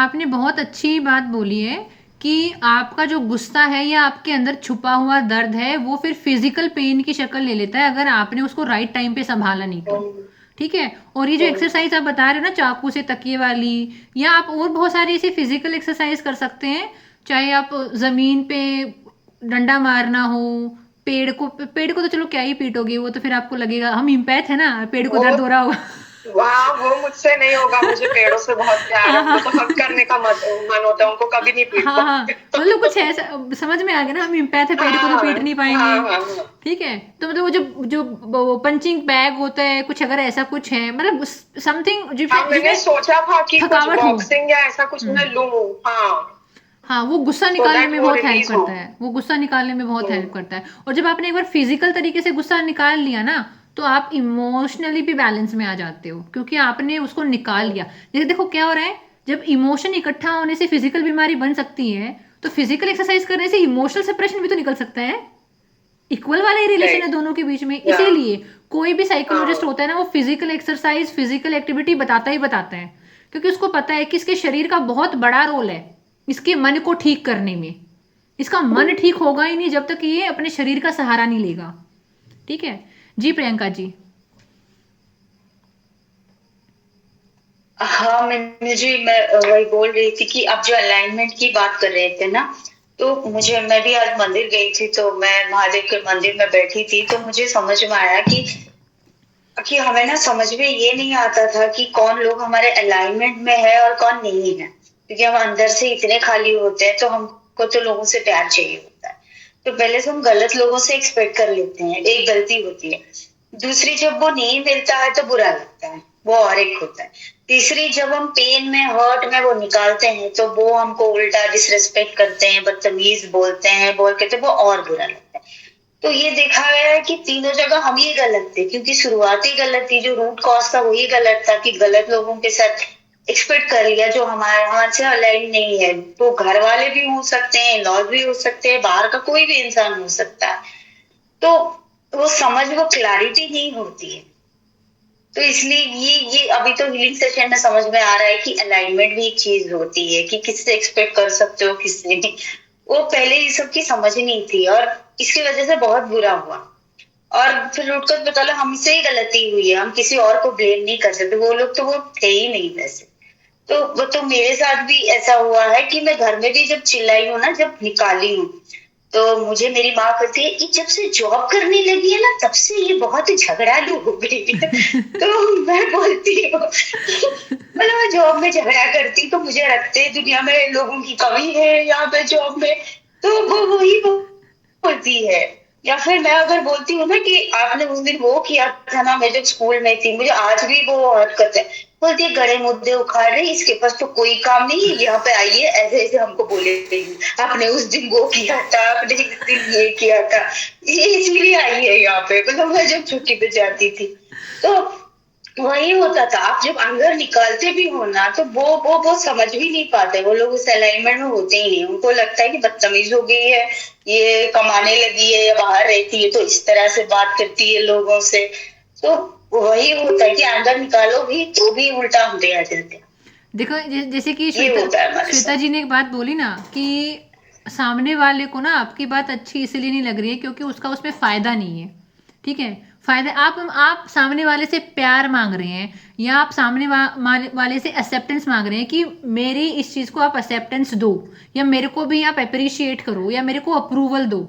आपने बहुत अच्छी बात बोली है कि आपका जो गुस्सा है या आपके अंदर छुपा हुआ दर्द है वो फिर फिजिकल पेन की शक्ल ले लेता है अगर आपने उसको राइट टाइम पे संभाला नहीं तो। हम्म, ठीक है। और ये जो हम्म। एक्सरसाइज आप बता रहे हो ना, चाकू से तकिए वाली, या आप और बहुत सारी ऐसी फिजिकल एक्सरसाइज कर सकते हैं। चाहे आप जमीन पे डंडा मारना हो, पेड़ को तो चलो क्या ही पीटोगे, वो तो फिर आपको लगेगा, हम इम्पैथ है ना, पेड़ को वो दर्द हो रहा होगा। वहाँ वो मुझसे नहीं होगा, मुझे पेड़ों से बहुत प्यार है, हाँ उनको हाँ तो हक करने का मन होता है, उनको कभी नहीं पीट हाँ हाँ, पाते। मतलब कुछ ऐसा समझ में आ गया ना, हम इम्पैथ है, पेड़ को तो हाँ पीट नहीं पाएंगे। हाँ हाँ हाँ। ठीक है। तो मतलब वो जो जो पंचिंग बैग होता है कुछ, अगर ऐसा कुछ है, मतलब समथिंग हाँ, मैंने जिसमें सोचा था कि कुछ थकावट हो। बॉक्सिंग या ऐसा कुछ मैं लूं। हाँ, हाँ, वो गुस्सा सो निकालने दैट में वो बहुत हेल्प रिलीज हो। करता है, वो गुस्सा निकालने में बहुत हेल्प हम्म, करता है। और जब आपने एक बार फिजिकल तरीके से गुस्सा निकाल लिया ना, तो आप इमोशनली भी बैलेंस में आ जाते हो, क्योंकि आपने उसको निकाल लिया। जैसे देखो क्या हो रहा है, जब इमोशन इकट्ठा होने से फिजिकल बीमारी बन सकती है, तो फिजिकल एक्सरसाइज करने से इमोशनल सेपरेशन भी तो निकल सकता है। इक्वल वाला ही रिलेशन है राइट, दोनों के बीच में। या, इसीलिए कोई भी साइकोलॉजिस्ट हाँ, होता है ना, वो फिजिकल एक्सरसाइज, फिजिकल एक्टिविटी बताता ही बताता है, क्योंकि उसको पता है कि इसके शरीर का बहुत बड़ा रोल है इसके मन को ठीक करने में। इसका मन ठीक होगा ही नहीं जब तक ये अपने शरीर का सहारा नहीं लेगा। ठीक है। जी प्रियंका जी। हाँ, मैं वही बोल रही थी कि आप जो अलाइनमेंट की बात कर रहे थे ना, तो मैं भी आज मंदिर गई थी, तो मैं महादेव के मंदिर में बैठी थी, तो मुझे समझ में आया कि हमें ना समझ में ये नहीं आता था कि कौन लोग हमारे अलाइनमेंट में है और कौन नहीं है, क्योंकि हम अंदर से इतने खाली होते हैं, तो हमको तो लोगों से प्यार चाहिए होता है। तो पहले से हम गलत लोगों से एक्सपेक्ट कर लेते हैं, एक गलती होती है। दूसरी, जब वो नहीं मिलता है तो बुरा लगता है, वो और एक होता है। तीसरी, जब हम पेन में, हर्ट में वो निकालते हैं, तो वो हमको उल्टा डिसरेस्पेक्ट करते हैं, बदतमीज बोलते हैं, बोल के, तो वो और बुरा लगता है। तो ये देखा गया है कि तीनों जगह हम ही गलत थे, क्योंकि शुरुआती गलत थी, जो रूट कॉज था वही गलत था, कि गलत लोगों के साथ एक्सपेक्ट कर लिया जो हमारे से अलाइन नहीं है। तो घर वाले भी हो सकते हैं, लॉज भी हो सकते हैं, बाहर का कोई भी इंसान हो सकता है। तो वो समझ, वो क्लैरिटी नहीं होती है। तो इसलिए ये अभी तो हीलिंग सेशन में समझ में आ रहा है कि अलाइनमेंट भी एक चीज होती है, कि किससे एक्सपेक्ट कर सकते हो, किससे नहीं। वो पहले ये सब की समझ ही नहीं थी, और इसकी वजह से बहुत बुरा हुआ। और फिर उठ कर पता लगा हमसे ही गलती हुई है, हम किसी और को ब्लेम नहीं कर सकते, वो लोग तो वो थे ही नहीं वैसे। तो वो तो मेरे साथ भी ऐसा हुआ है कि मैं घर में भी जब चिल्लाई हूँ ना, जब निकाली हूँ, तो मुझे मेरी माँ कहती है कि जब से जॉब करने लगी है ना, तब से ये बहुत झगड़ालू हो गई है। तो मैं बोलती हूँ, मतलब मैं जॉब में झगड़ा करती तो मुझे लगते दुनिया में लोगों की कमी है यहाँ पे जॉब में, तो वो वही बोलती है। या फिर मैं अगर बोलती हूँ ना कि आपने उस दिन वो किया था ना, मैं जब स्कूल में थी, मुझे आज भी वो हरकत है। बोलती है गड़े मुद्दे उखाड़ रही, इसके पास तो कोई काम नहीं है, यहाँ पे आइए, ऐसे ऐसे हमको बोले रही, आपने उस दिन वो किया था, आपने इस दिन ये किया था, ये इसीलिए आई है यहाँ पे। मतलब मैं जब छुट्टी पे जाती थी, तो वही होता था। आप जब अंदर निकालते भी हो ना, तो वो समझ भी नहीं पाते, वो लोग उस अलाइनमेंट में होते ही नहीं। उनको लगता है कि बदतमीज हो गई है, ये कमाने लगी है या बाहर रहती है तो इस तरह से बात करती है लोगों से। तो वही होता है कि अंदर निकालो भी तो भी उल्टा होते आ जाते हैं। देखो जैसे कि ये होता है हमारे श्वेता साथ। जी ने एक बात बोली ना कि सामने वाले को ना आपकी बात अच्छी इसलिए नहीं लग रही है क्योंकि उसका उसमें फायदा नहीं है। ठीक है। फायदा आप सामने वाले से प्यार मांग रहे हैं, या आप सामने वाले से एक्सेप्टेंस मांग रहे हैं कि मेरी इस चीज़ को आप एक्सेप्टेंस दो, या मेरे को भी आप अप्रिशिएट करो, या मेरे को अप्रूवल दो।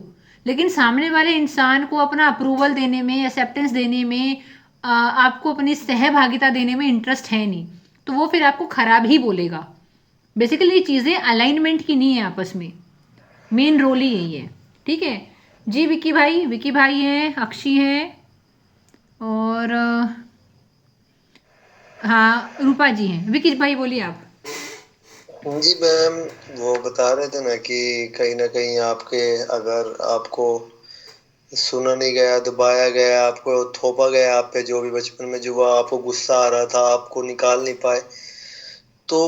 लेकिन सामने वाले इंसान को अपना अप्रूवल देने में, एक्सेप्टेंस देने में, आपको अपनी सहभागिता देने में इंटरेस्ट है नहीं, तो वो फिर आपको खराब ही बोलेगा। बेसिकली ये चीज़ें अलाइनमेंट की नहीं है आपस में, मेन रोल ही यही है। ठीक है जी। विकी भाई हैं, अक्षी हैं, और हाँ रूपा जी हैं। विकी भाई बोलिए आप। जी मैम, वो बता रहे थे ना कि कहीं ना कहीं आपके, अगर आपको सुना नहीं गया, दबाया गया, आपको थोपा गया आप पे, जो भी बचपन में जो हुआ, आपको गुस्सा आ रहा था, आपको निकाल नहीं पाए, तो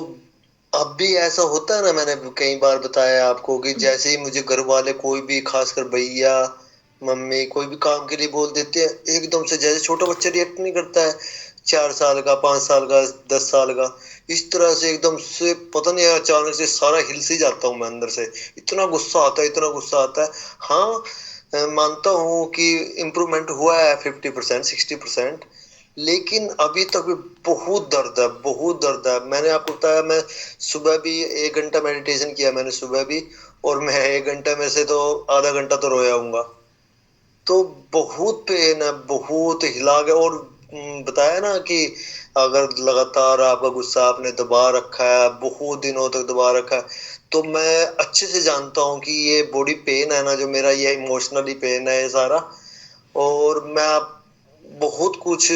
अब भी ऐसा होता है ना। मैंने कई बार बताया आपको कि जैसे ही मुझे घर वाले कोई भी, खासकर भैया मम्मी, कोई भी काम के लिए बोल देते हैं, एकदम से जैसे छोटा बच्चा रिएक्ट नहीं करता है, 4 साल का, 5 साल का, 10 साल का, इस तरह से एकदम से पता नहीं, अचानक से सारा हिल सी जाता हूँ मैं अंदर से। इतना गुस्सा आता है, इतना गुस्सा आता है। हाँ, मानता हूँ कि इम्प्रूवमेंट हुआ है 50%, 60%, लेकिन अभी तक भी बहुत दर्द है, बहुत दर्द है। मैंने आपको बताया, मैं सुबह भी 1 घंटा मेडिटेशन किया मैंने सुबह भी, और मैं 1 घंटा में से तो आधा घंटा तो रोया हूँगा। तो बहुत पेन है, बहुत हिला गया। और बताया ना कि अगर लगातार आपका गुस्सा आपने दबा रखा है, बहुत दिनों तक दबा रखा है, तो मैं अच्छे से जानता हूँ कि ये बॉडी पेन है ना, जो मेरा ये इमोशनली पेन है ये सारा। और मैं बहुत कुछ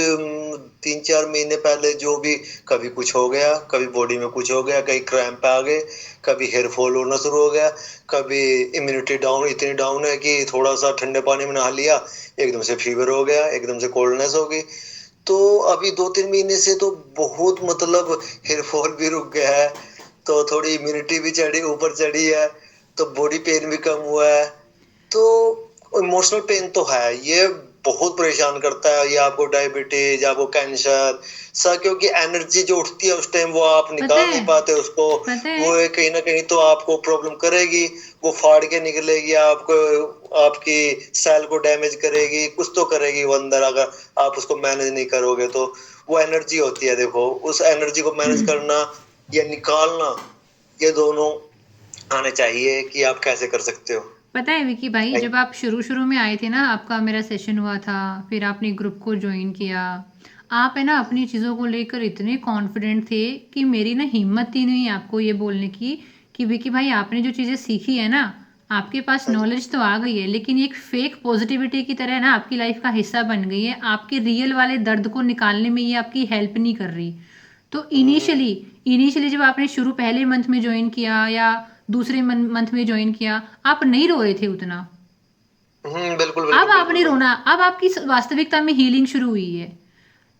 3-4 महीने पहले जो भी, कभी कुछ हो गया, कभी बॉडी में कुछ हो गया, कहीं क्रैम्प आ गए, कभी हेयर फॉल होना शुरू हो गया, कभी इम्यूनिटी डाउन, इतनी डाउन है कि थोड़ा सा ठंडे पानी में नहा लिया, एकदम से फीवर हो गया, एकदम से कोल्डनेस हो गई। तो अभी 2-3 महीने से तो बहुत, मतलब हेयर फॉल भी रुक गया है, तो थोड़ी इम्यूनिटी भी चढ़ी, ऊपर चढ़ी है, तो बॉडी पेन भी कम हुआ है। तो इमोशनल पेन तो है, ये बहुत परेशान करता है। ये आपको डायबिटीज, आपको कैंसर सा, क्योंकि एनर्जी जो उठती है उस टाइम, वो आप निकाल नहीं पाते उसको, वो कहीं ना कहीं तो आपको प्रॉब्लम करेगी, वो फाड़ के निकलेगी आपको, आपकी सेल को डैमेज करेगी, कुछ तो करेगी वो अंदर, अगर आप उसको मैनेज नहीं करोगे तो। वो एनर्जी होती है, देखो, उस एनर्जी को मैनेज करना या निकालना, ये दोनों आने चाहिए कि आप कैसे कर सकते हो। पता है विकी भाई, जब आप शुरू में आए थे ना, आपका मेरा सेशन हुआ था, फिर आपने ग्रुप को ज्वाइन किया, आप है ना अपनी चीज़ों को लेकर इतने कॉन्फिडेंट थे कि मेरी ना हिम्मत ही नहीं आपको ये बोलने की कि विकी भाई आपने जो चीज़ें सीखी है ना, आपके पास नॉलेज तो आ गई है, लेकिन एक फेक पॉजिटिविटी की तरह ना आपकी लाइफ का हिस्सा बन गई है। आपके रियल वाले दर्द को निकालने में ये आपकी हेल्प नहीं कर रही। तो इनिशियली जब आपने पहले मंथ में ज्वाइन किया या दूसरे मंथ में ज्वाइन किया, आप नहीं रो रहे थे उतना। बिल्कुल। अब आपने रोना, अब आपकी वास्तविकता में हीलिंग शुरू हुई है।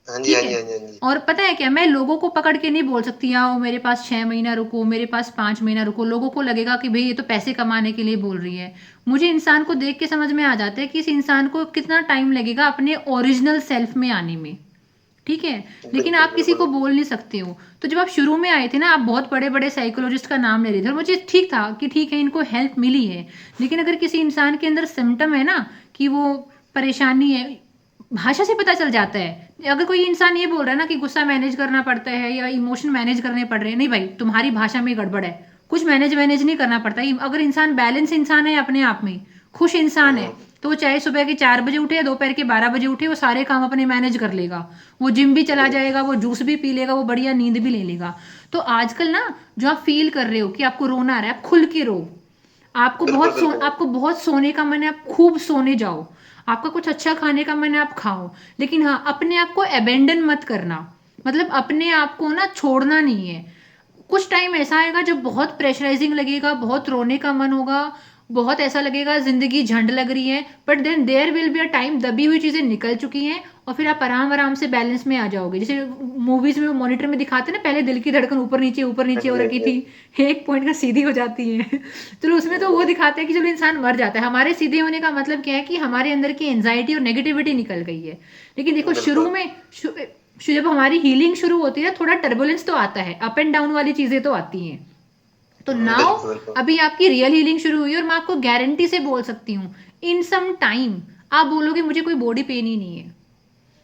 ठीक है। और पता है क्या, मैं लोगों को पकड़ के नहीं बोल सकती आओ मेरे पास 6 महीना रुको, मेरे पास 5 महीना रुको। लोगों को लगेगा कि भाई ये तो पैसे कमाने के लिए बोल रही है। मुझे इंसान को देख के समझ में आ जाता है कि इस इंसान को कितना टाइम लगेगा अपने ओरिजिनल सेल्फ में आने में। ठीक है, लेकिन आप किसी को बोल नहीं सकते हो। तो जब आप शुरू में आए थे ना, आप बहुत बड़े बड़े साइकोलॉजिस्ट का नाम ले रहे थे, और मुझे ठीक था कि ठीक है इनको हेल्प मिली है। लेकिन अगर किसी इंसान के अंदर सिम्टम है ना कि वो परेशानी है, भाषा से पता चल जाता है। अगर कोई इंसान ये बोल रहा है ना कि गुस्सा मैनेज करना पड़ता है या इमोशन मैनेज करने पड़ रहे हैं, नहीं भाई, तुम्हारी भाषा में गड़बड़ है। कुछ मैनेज नहीं करना पड़ता। अगर इंसान बैलेंस इंसान है, अपने आप में खुश इंसान है, तो वो चाहे सुबह के 4 बजे उठे या दोपहर के 12 बजे उठे, वो सारे काम अपने मैनेज कर लेगा। वो जिम भी चला जाएगा, वो जूस भी पी लेगा, वो बढ़िया नींद भी ले लेगा। तो आजकल ना जो आप फील कर रहे हो कि आपको रोना आ रहा है, आप खुल के रो। आपको बहुत सोने का मन है, आप खूब सोने जाओ। आपका कुछ अच्छा खाने का मन है, आप खाओ। लेकिन हाँ, अपने आप को अबेंडन मत करना, मतलब अपने आप को ना छोड़ना नहीं है। कुछ टाइम ऐसा आएगा जब बहुत प्रेशराइजिंग लगेगा, बहुत रोने का मन होगा, बहुत ऐसा लगेगा जिंदगी झंड लग रही है, but then there will be a time, दबी हुई चीजें निकल चुकी हैं और फिर आप आराम से बैलेंस में आ जाओगे। जैसे मूवीज में मॉनिटर में दिखाते हैं ना, पहले दिल की धड़कन ऊपर नीचे हो रखी थी, एक पॉइंट का सीधी हो जाती है। चलो उसमें तो वो दिखाते हैं कि चलो इंसान मर जाता है। हमारे सीधे होने का मतलब क्या है कि हमारे अंदर की एंजाइटी और नेगेटिविटी निकल गई है। लेकिन देखो शुरू में जब हमारी हीलिंग शुरू होती है, थोड़ा टर्बुलेंस तो आता है, अप एंड डाउन वाली चीजें तो आती हैं। तो नाउ अभी आपकी रियल हीलिंग शुरू हुई है, और मैं आपको गारंटी से बोल सकती हूँ इन सम टाइम आप बोलोगे मुझे कोई बॉडी पेन ही नहीं है।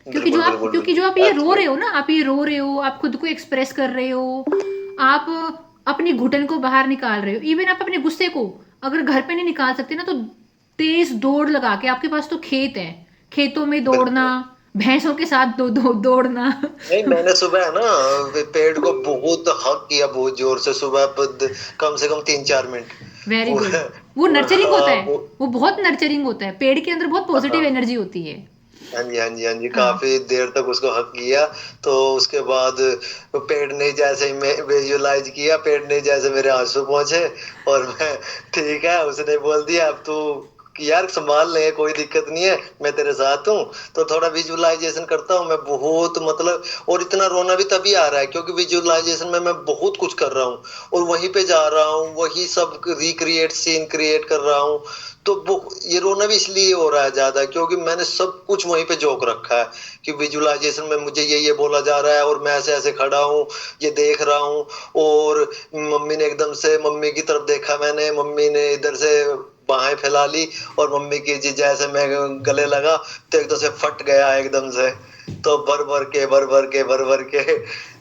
बिल्कुल बिल्कुल क्योंकि जो बिल्कुल आप ये रो रहे एक्चुअली हो ना, आप ये रो रहे हो, आप खुद को एक्सप्रेस कर रहे हो, आप अपनी घुटन को बाहर निकाल रहे हो। इवन आप अपने गुस्से को अगर घर पे नहीं निकाल सकते ना, तो तेज दौड़ लगा के, आपके पास तो खेत है, खेतों में दौड़ना, बिल्कुल। भैंसों के साथ दौड़ना। नहीं, मैंने सुबह है ना पेड़ को बहुत हक किया बहुत जोर से सुबह कम से कम 3-4 मिनट। वेरी वो, गुड। वो नर्चरिंग होता हाँ है, वो बहुत नर्चरिंग होता है, पेड़ के अंदर बहुत पॉजिटिव हाँ एनर्जी होती है। हाँ जी हाँ जी हाँ जी, हाँ। काफी देर तक उसको हक किया। तो उसके बाद पेड़ ने जैसे ही मैं विजुलाइज किया, पेड़ ने जैसे मेरे आंसू पहुंचे और मैं ठीक है, उसने बोल दिया अब तू कि यार संभाल ले, कोई दिक्कत नहीं है, मैं तेरे साथ हूँ। तो थोड़ा विजुअलाइजेशन करता हूँ मैं बहुत, मतलब और इतना रोना भी तभी आ रहा है क्योंकि विजुअलाइजेशन में मैं बहुत कुछ कर रहा हूँ और वहीं पे जा रहा हूँ, वही सब रिक्रिएट सीन क्रिएट कर रहा हूँ। तो वो ये रोना भी इसलिए हो रहा है ज्यादा क्योंकि मैंने सब कुछ वहीं पे जोक रखा है कि विजुअलाइजेशन में मुझे ये बोला जा रहा है और मैं ऐसे ऐसे खड़ा हूँ, ये देख रहा हूँ। और मम्मी ने एकदम से मम्मी की तरफ देखा, मैंने मम्मी ने इधर से बाहें फैला ली और मम्मी की जैसे मैं गले लगा तो एकदम से फट गया एकदम से। तो भर भर के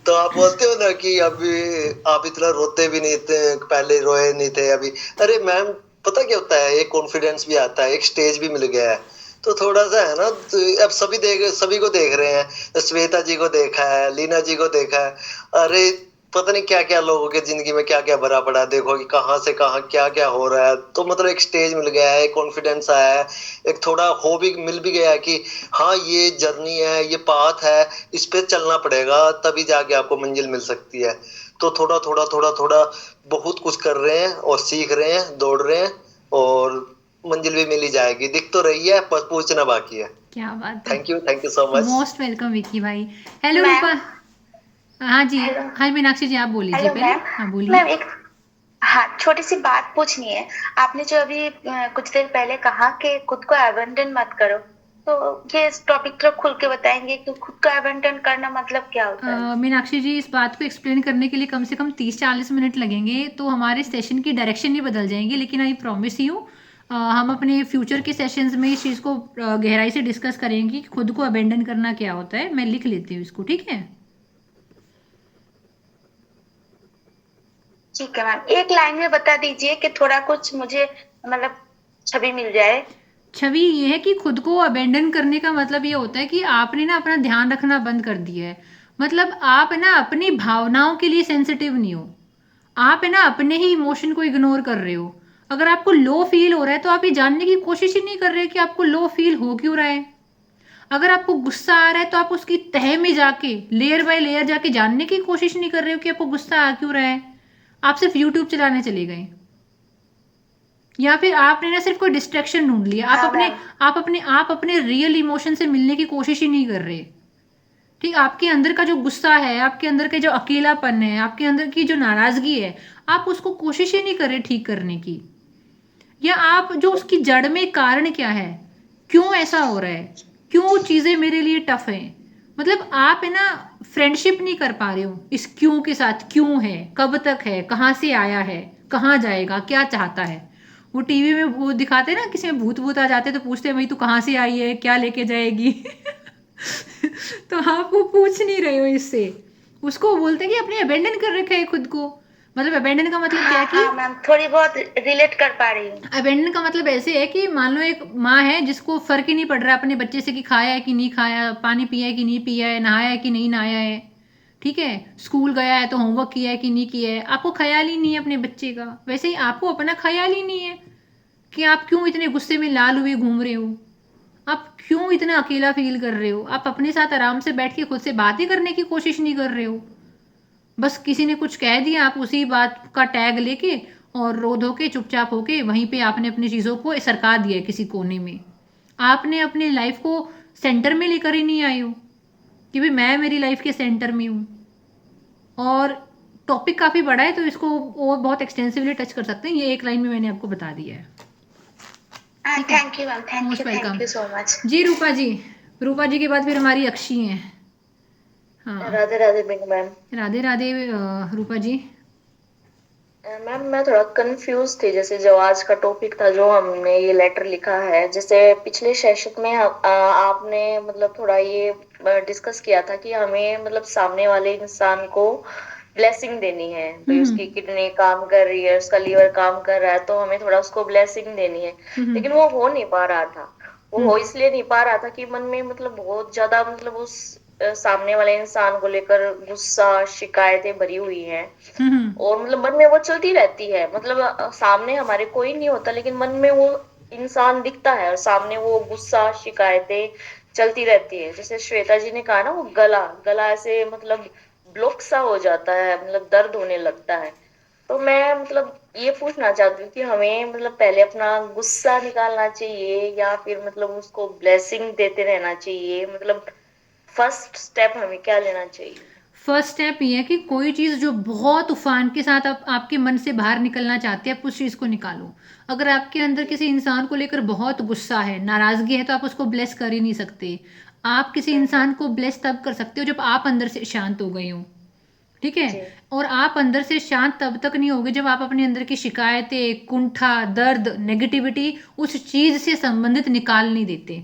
तो आप बोलते हो ना कि अभी आप इतना रोते भी नहीं थे, पहले रोए नहीं थे अभी। अरे मैम, पता क्या होता है, एक कॉन्फिडेंस भी आता है, एक स्टेज भी मिल गया है, तो थोड़ा सा है ना, तो अब सभी को देख रहे हैं, श्वेता जी को देखा है, लीना जी को देखा है। अरे पता नहीं क्या क्या लोगों के जिंदगी में क्या क्या भरा पड़ा है, देखो कि कहाँ से कहाँ क्या क्या हो रहा है। तो मतलब एक स्टेज मिल गया है, एक कॉन्फिडेंस आया है, एक थोड़ा हो भी मिल भी गया है कि हाँ ये जर्नी है, ये पाथ है, इस पे चलना पड़ेगा तभी जाके आपको मंजिल मिल सकती है। तो थोड़ा बहुत कुछ कर रहे हैं और सीख रहे हैं, दौड़ रहे हैं और मंजिल भी मिल ही जाएगी, दिख तो रही है, बस पूछना बाकी है। क्या बात है। Thank you so much. Most welcome Vicky भाई। Hello ma'am. रूपा। हाँ जी। हेलो। हाँ मीनाक्षी जी, आप बोल लीजिए हेलो पहले। मैम। हाँ बोलिए। मैम एक, हाँ, छोटी सी बात पूछनी है। आपने जो अभी कुछ देर पहले कहा कि खुद को अबंडन मत करो, तो ये इस टॉपिक थोड़ा खुल के बताएंगे कि खुद को अबंडन करना मतलब क्या होता है? मीनाक्षी जी, इस बात को एक्सप्लेन करने के लिए कम से कम 30-40 मिनट लगेंगे, तो हमारे सेशन की डायरेक्शन ही बदल जाएंगी। लेकिन आई प्रॉमिस यू, हम अपने फ्यूचर के सेशंस में इस चीज़ को गहराई से डिस्कस करेंगे कि खुद को अबेंडन करना क्या होता है। मैं लिख लेती हूँ इसको, ठीक है। ठीक है मैम, एक लाइन में बता दीजिए कि थोड़ा कुछ मुझे मतलब छवि मिल जाए। छवि ये है कि खुद को अबेंडन करने का मतलब ये होता है कि आपने ना अपना ध्यान रखना बंद कर दिया है। मतलब आप है ना अपनी भावनाओं के लिए सेंसिटिव नहीं हो, आप है ना अपने ही इमोशन को इग्नोर कर रहे हो। अगर आपको लो फील हो रहा है तो आप ये जानने की कोशिश ही नहीं कर रहे कि आपको लो फील हो क्यों रहा है। अगर आपको गुस्सा आ रहा है तो आप उसकी तह में जाके लेयर बाय लेयर जाके जानने की कोशिश नहीं कर रहे हो कि आपको गुस्सा आ क्यों रहा है। आप सिर्फ यूट्यूब चलाने चले गए, या फिर आपने ना सिर्फ कोई डिस्ट्रैक्शन ढूंढ लिया। हाँ मैम। आप अपने रियल इमोशन से मिलने की कोशिश ही नहीं कर रहे। ठीक, आपके अंदर का जो गुस्सा है, आपके अंदर का जो अकेलापन है, आपके अंदर की जो नाराजगी है, आप उसको कोशिश ही नहीं कर रहे ठीक करने की। या आप जो उसकी जड़ में कारण क्या है, क्यों ऐसा हो रहा है, क्यों चीज़ें मेरे लिए टफ हैं। मतलब आप है ना फ्रेंडशिप नहीं कर पा रहे हो इस क्यों के साथ। क्यों है, कब तक है, कहाँ से आया है, कहाँ जाएगा, क्या चाहता है। वो टीवी में वो दिखाते हैं ना, किसी में भूत भूत आ जाते हैं तो पूछते हैं भाई तू कहाँ से आई है, क्या लेके जाएगी। तो आप वो पूछ नहीं रहे हो इससे, उसको बोलते हैं कि अपने अबेंडन कर रखा है खुद को। मतलब अबेंडन का मतलब क्या हाँ है कि हाँ मैम, थोड़ी बहुत रिलेट कर पा रही हूँ। अबेंडन का मतलब ऐसे है कि मान लो एक माँ है जिसको फर्क ही नहीं पड़ रहा है अपने बच्चे से कि खाया है कि नहीं खाया, पानी पिया है कि नहीं पिया है, नहाया है कि नहीं नहाया है। ठीक है, स्कूल गया है तो होमवर्क किया है कि नहीं किया है। आपको ख्याल ही नहीं है अपने बच्चे का, वैसे ही आपको अपना ख्याल ही नहीं है कि आप क्यों इतने गुस्से में लाल हुए घूम रहे हो, आप क्यों इतना अकेला फील कर रहे हो। आप अपने साथ आराम से बैठ के खुद से बातें करने की कोशिश नहीं कर रहे हो। बस किसी ने कुछ कह दिया, आप उसी बात का टैग लेके और रो धो के चुपचाप होके वहीं पे आपने अपनी चीज़ों को सरका दिया है किसी कोने में। आपने अपनी लाइफ को सेंटर में लेकर ही नहीं आई हो कि भाई मैं मेरी लाइफ के सेंटर में हूँ। और टॉपिक काफ़ी बड़ा है तो इसको और बहुत एक्सटेंसिवली टच कर सकते हैं, ये एक लाइन में मैंने आपको बता दिया है। ठीक है, thank you ma'am, most welcome. Thank you so much. जी रूपा जी, रूपा जी के बाद फिर हमारी अक्षी हैं। हाँ, राधे राधे बिंग मैम। राधे राधे रूपा जी। मैम मैं थोड़ा कंफ्यूज थी, जैसे जो आज का टॉपिक था, जो हमने ये लेटर लिखा है, जैसे पिछले सेशन में आपने मतलब थोड़ा ये डिस्कस किया था कि हमें मतलब सामने वाले इंसान को ब्लेसिंग देनी है, भाई उसकी किडनी काम कर रही है, उसका लीवर काम कर रहा है, तो हमें थोड़ा उसको ब्लेसिंग देनी है। लेकिन वो हो नहीं पा रहा था। वो हो इसलिए नहीं पा रहा था कि मन में मतलब बहुत ज्यादा मतलब उस सामने वाले इंसान को लेकर गुस्सा, शिकायतें भरी हुई हैं। और मतलब मन में वो चलती रहती है। मतलब सामने हमारे कोई नहीं होता, लेकिन मन में वो इंसान दिखता है और सामने वो गुस्सा, शिकायतें चलती रहती है। जैसे श्वेता जी ने कहा ना, वो गला गला ऐसे मतलब ब्लॉक सा हो जाता है, मतलब दर्द होने लगता है। तो मैं मतलब ये पूछना चाहती हूँ कि हमें मतलब पहले अपना गुस्सा निकालना चाहिए या फिर मतलब उसको ब्लेसिंग देते रहना चाहिए? मतलब फर्स्ट स्टेप हमें क्या लेना चाहिए? फर्स्ट स्टेप ये है कि कोई चीज़ जो बहुत उफान के साथ आप आपके मन से बाहर निकलना चाहते हैं, आप उस चीज़ को निकालो। अगर आपके अंदर किसी इंसान को लेकर बहुत गुस्सा है, नाराज़गी है, तो आप उसको ब्लेस कर ही नहीं सकते। आप किसी इंसान को ब्लेस तब कर सकते हो जब आप अंदर से शांत हो गए हो, ठीक है? जी और आप अंदर से शांत तब तक नहीं होगे जब आप अपने अंदर की शिकायतें, कुंठा, दर्द, नेगेटिविटी उस चीज़ से संबंधित निकाल नहीं देते।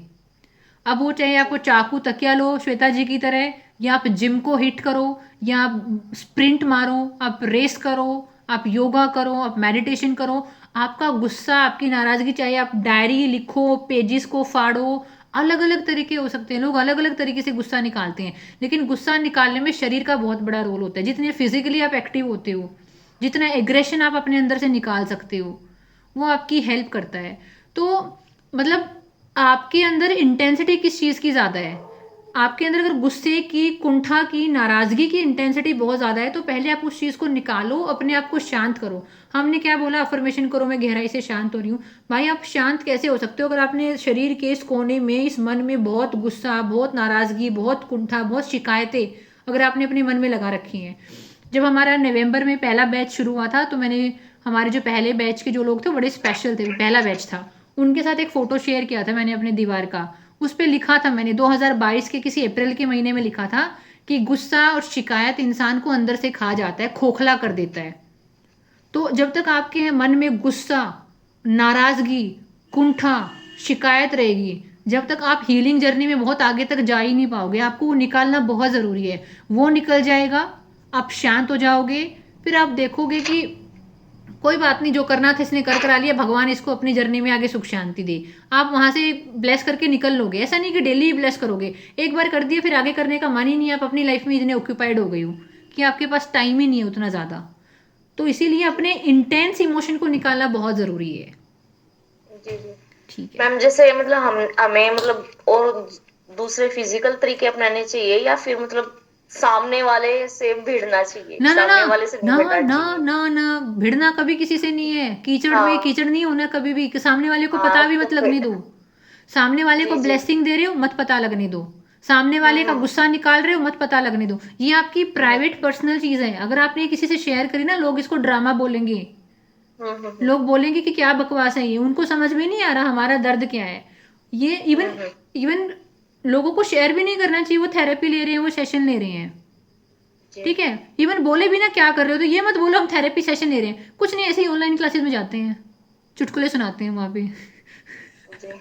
अब वो चाहे आपको चाकू तकिया लो श्वेता जी की तरह, या आप जिम को हिट करो, या आप स्प्रिंट मारो, आप रेस करो, आप योगा करो, आप मेडिटेशन करो। आपका गुस्सा, आपकी नाराजगी, चाहे आप डायरी लिखो, पेजेस को फाड़ो, अलग अलग तरीके हो सकते हैं। लोग अलग अलग तरीके से गुस्सा निकालते हैं, लेकिन गुस्सा निकालने में शरीर का बहुत बड़ा रोल होता है। जितने फिजिकली आप एक्टिव होते हो, जितना एग्रेशन आप अपने अंदर से निकाल सकते हो, वो आपकी हेल्प करता है। तो मतलब आपके अंदर इंटेंसिटी किस चीज़ की ज़्यादा है? आपके अंदर अगर गुस्से की, कुंठा की, नाराज़गी की इंटेंसिटी बहुत ज़्यादा है, तो पहले आप उस चीज़ को निकालो, अपने आप को शांत करो। हमने क्या बोला? अफर्मेशन करो, मैं गहराई से शांत हो रही हूँ। भाई आप शांत कैसे हो सकते हो अगर आपने शरीर के इस कोने में, इस मन में बहुत गुस्सा, बहुत नाराज़गी, बहुत कुंठा, बहुत शिकायतें अगर आपने अपने मन में लगा रखी हैं। जब हमारा नवंबर में पहला बैच शुरू हुआ था, तो मैंने हमारे जो पहले बैच के जो लोग थे बड़े स्पेशल थे, पहला बैच था, उनके साथ एक फ़ोटो शेयर किया था मैंने अपने दीवार का। उस पर लिखा था मैंने 2022 के किसी अप्रैल के महीने में लिखा था कि गुस्सा और शिकायत इंसान को अंदर से खा जाता है, खोखला कर देता है। तो जब तक आपके मन में गुस्सा, नाराज़गी, कुंठा, शिकायत रहेगी, जब तक आप हीलिंग जर्नी में बहुत आगे तक जा ही नहीं पाओगे। आपको वो निकालना बहुत ज़रूरी है। वो निकल जाएगा, आप शांत हो जाओगे, फिर आप देखोगे कि कोई बात नहीं, जो करना था इसने कर करा लिया, भगवान इसको अपनी जर्नी में आगे सुख शांति दे। आप वहाँ से ब्लेस करके निकल लोगे। ऐसा नहीं कि डेली ही ब्लेस करोगे, एक बार कर दिया फिर आगे करने का मन ही नहीं है, आप अपनी लाइफ में इतने ऑक्यूपाइड हो गई हो कि आपके पास टाइम ही नहीं है उतना ज़्यादा। तो इसीलिए अपने इंटेंस इमोशन को निकालना बहुत ज़रूरी है। जी जी ठीक है। मैम, जैसे मतलब हम हमें मतलब और दूसरे फिजिकल तरीके अपनाने चाहिए या फिर मतलब सामने वाले से भिड़ना चाहिए, ना ना ना सामने वाले से ना निपटना ना चाहिए? ना ना, भिड़ना कभी किसी से नहीं है। कीचड़ में हाँ कीचड़ नहीं होना कभी भी, कि सामने वाले को हाँ पता भी तो मत लगने फिर दो। सामने वाले को जी जी ब्लेसिंग दे रहे हो, मत पता लगने दो। सामने वाले का हम्म गुस्सा निकाल रहे हो, मत पता लगने दो। ये आपकी प्राइवेट पर्सनल चीज है। अगर आपने किसी से शेयर करी ना, लोग इसको ड्रामा बोलेंगे, हम्म लोग बोलेंगे कि क्या बकवास है ये, उनको समझ में नहीं आ रहा हमारा दर्द क्या है। ये इवन हम्म इवन लोगों को शेयर भी नहीं करना चाहिए। वो थेरेपी ले रहे हैं, वो सेशन ले रहे हैं, जी ठीक है? इवन बोले भी ना क्या कर रहे हो, तो ये मत बोलो हम थेरेपी सेशन ले रहे हैं। कुछ नहीं, ऐसे ही ऑनलाइन क्लासेस में जाते हैं, चुटकुले सुनाते हैं वहाँ पे। जी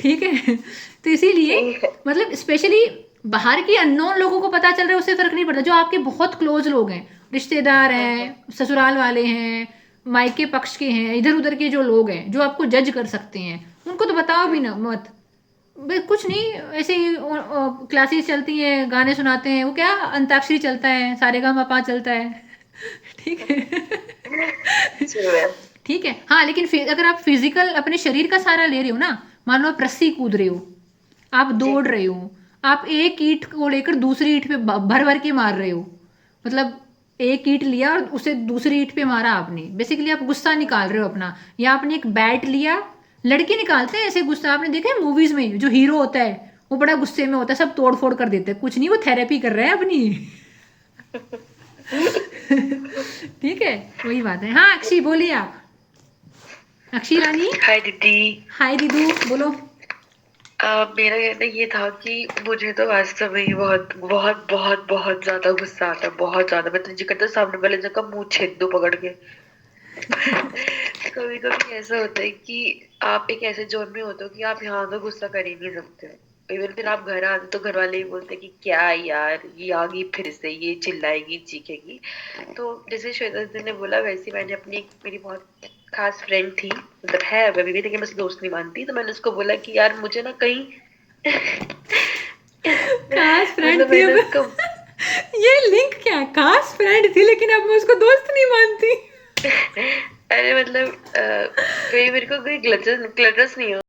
ठीक है। तो इसीलिए ठीक है। मतलब स्पेशली बाहर की अननोन लोगों को पता चल रहा है, उससे फर्क नहीं पड़ता। जो आपके बहुत क्लोज लोग हैं, रिश्तेदार हम्म हैं, ससुराल वाले हैं, मायके पक्ष के हैं, इधर उधर के जो लोग हैं जो आपको जज कर सकते हैं, उनको तो बताओ भी ना मत। कुछ नहीं, ऐसे ही क्लासेस चलती हैं, गाने सुनाते हैं, वो क्या अंताक्षरी चलता है, सारेगामापा चलता है। ठीक है। जी मैम। ठीक है। हाँ, लेकिन अगर आप फिजिकल अपने शरीर का सहारा ले रहे हो ना, मान लो आप रस्सी कूद रहे हो, आप जी दौड़ रहे हो, आप एक ईंट को लेकर दूसरी ईंट पे भर भर के मार रहे हो, मतलब एक ईंट लिया और उसे दूसरी ईंट पे मारा आपने, बेसिकली आप गुस्सा निकाल रहे हो अपना। या आपने एक बैट लिया, लड़के निकालते हैं ऐसे गुस्सा, आपने देखा है मूवीज में, जो हीरो होता है वो बड़ा गुस्से में होता है, सब तोड़ फोड़ कर देते हैं। कुछ नहीं, वो थेरेपी कर रहा है अपनी। ठीक है, वही बात है। हाँ अक्षी बोलिए आप। अक्षी रानी। हाय दीदी। हाय दीदू, बोलो। मेरा कहना ये था कि मुझे तो वास्तव में ही बहुत बहुत बहुत बहुत ज्यादा गुस्सा आता है, बहुत ज्यादा। मैं तो जी करता हूँ सामने वाले जगह मुंह छेद दो पकड़ के। कभी कभी ऐसा होता है कि आप एक ऐसे जोन में होते हो कि आप यहाँ तो गुस्सा कर ही नहीं सकते हो, इवन फिर आप घर आते तो घर वाले ही बोलते कि क्या यार ये आ गई फिर से, ये चिल्लाएगी चीखेगी। तो जैसे श्वेता दीदी ने बोला वैसे मैंने अपनी मेरी बहुत खास फ्रेंड थी, मतलब है अभी भी, लेकिन मैं उसे दोस्त नहीं मानती, तो मैंने उसको बोला कि यार मुझे ना कहीं खास फ्रेंड मतलब थी मैंने अब उसको ये लिंक क्या है? खास फ्रेंड थी लेकिन अब मैं उसको दोस्त नहीं मानती। अरे मतलब कोई मेरे को कोई ग्लटस नहीं हो